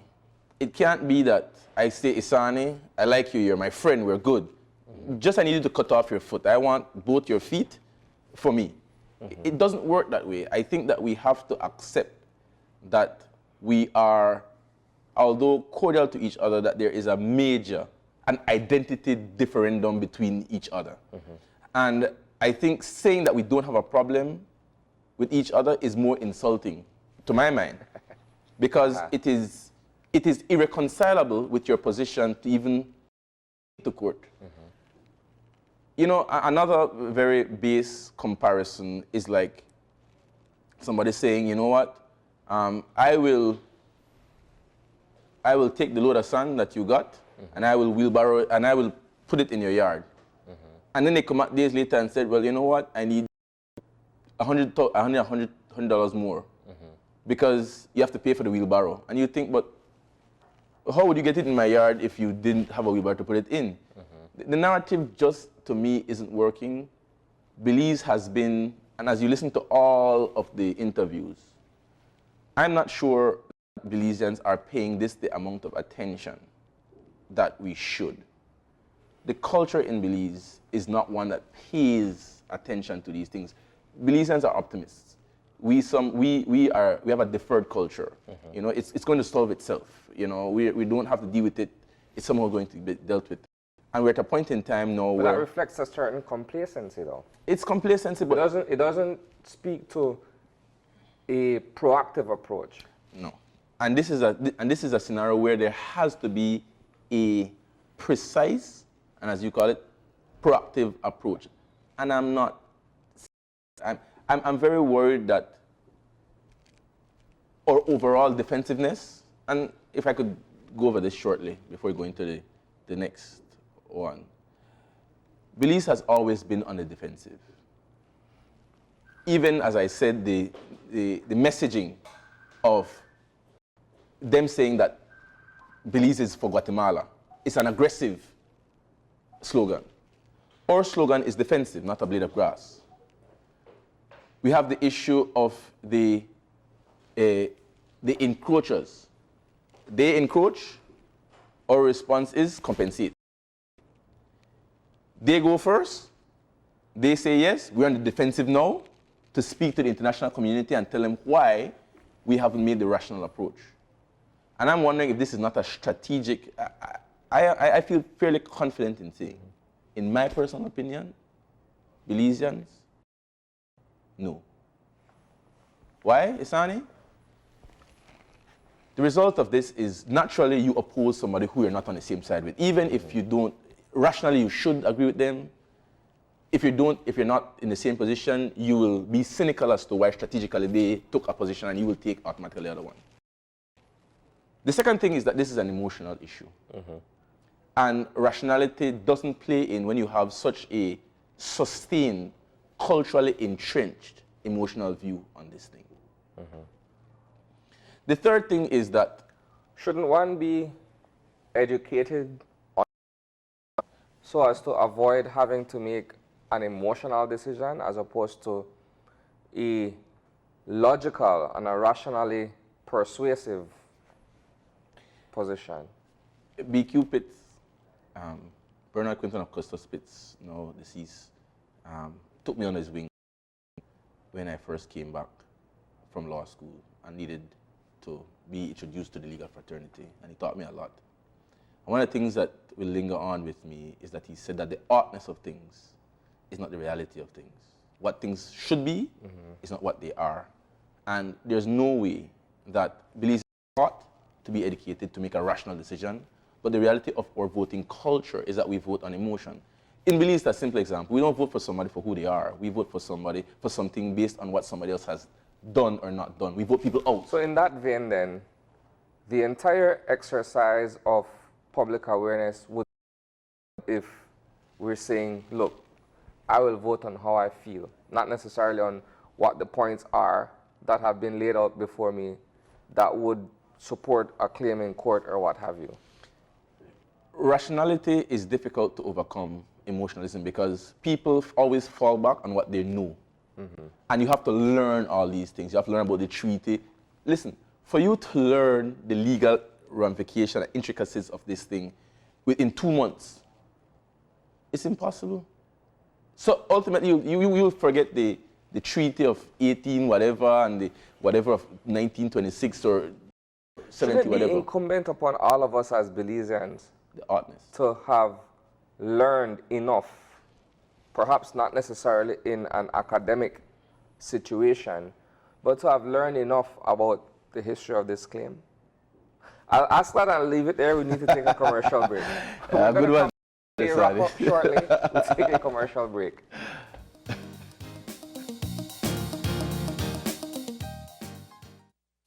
It can't be that I say, Isani, I like you, you're my friend, we're good. Just I need you to cut off your foot. I want both your feet for me. It doesn't work that way. I think that we have to accept that we are, although cordial to each other, that there is a major, an identity differendum between each other. And I think saying that we don't have a problem with each other is more insulting, to my mind, because it is irreconcilable with your position to even to court. You know, another very base comparison is like somebody saying, you know what, I will take the load of sand that you got, and I will wheelbarrow it, and I will put it in your yard. And then they come out days later and said, well, you know what, I need $100 more because you have to pay for the wheelbarrow. And you think, but how would you get it in my yard if you didn't have a wheelbarrow to put it in? The narrative just, to me, isn't working. Belize has been, and as you listen to all of the interviews, I'm not sure Belizeans are paying this the amount of attention that we should. The culture in Belize is not one that pays attention to these things. Belizeans are optimists. We have a deferred culture. You know, it's going to solve itself. You know, we don't have to deal with it. It's somehow going to be dealt with. And we're at a point in time now but where that reflects a certain complacency, though. It's complacency, but it doesn't speak to a proactive approach. No, and this is a scenario where there has to be a precise, and as you call it, proactive approach. And I'm very worried that our overall defensiveness, and if I could go over this shortly before we go into the next one. Belize has always been on the defensive. Even, as I said, the messaging of them saying that Belize is for Guatemala, it's an aggressive slogan. Our slogan is defensive, not a blade of grass. We have the issue of the encroachers. They encroach, our response is compensate. They go first, they say yes, we're on the defensive now to speak to the international community and tell them why we haven't made the rational approach. And I'm wondering if this is not a strategic, I feel fairly confident in saying, in my personal opinion, Belizeans, no. Why, Isani? The result of this is naturally you oppose somebody who you're not on the same side with. Even if you don't, rationally you should agree with them. If you're not in the same position, you will be cynical as to why strategically they took a position and you will take automatically the other one. The second thing is that this is an emotional issue. And rationality doesn't play in when you have such a sustained, culturally entrenched emotional view on this thing. The third thing is that shouldn't one be educated on so as to avoid having to make an emotional decision as opposed to a logical and a rationally persuasive position? BQ Pitts, Bernard Quinton of Custos Pitts, now deceased, took me on his wing when I first came back from law school and needed to be introduced to the legal fraternity, and he taught me a lot. And one of the things that will linger on with me is that he said that the oughtness of things is not the reality of things. What things should be is not what they are. And there's no way that Belize ought to be educated to make a rational decision, but the reality of our voting culture is that we vote on emotion. In Belize, that's a simple example. We don't vote for somebody for who they are. We vote for somebody for something based on what somebody else has done or not done. We vote people out. So in that vein then, the entire exercise of public awareness would, if we're saying, look, I will vote on how I feel, not necessarily on what the points are that have been laid out before me that would support a claim in court or what have you. Rationality is difficult to overcome emotionalism because people always fall back on what they know. And you have to learn all these things. You have to learn about the treaty. Listen, for you to learn the legal ramification and intricacies of this thing within 2 months, it's impossible. So ultimately, you will forget the treaty of 18 whatever and the whatever of 1926 or 70 Should it be whatever. incumbent upon all of us as Belizeans the oughtness to have learned enough, perhaps not necessarily in an academic situation, but to have learned enough about the history of this claim? I'll ask that and leave it there. We need to take a commercial break. Good one. Wrap up shortly. We'll take a commercial break.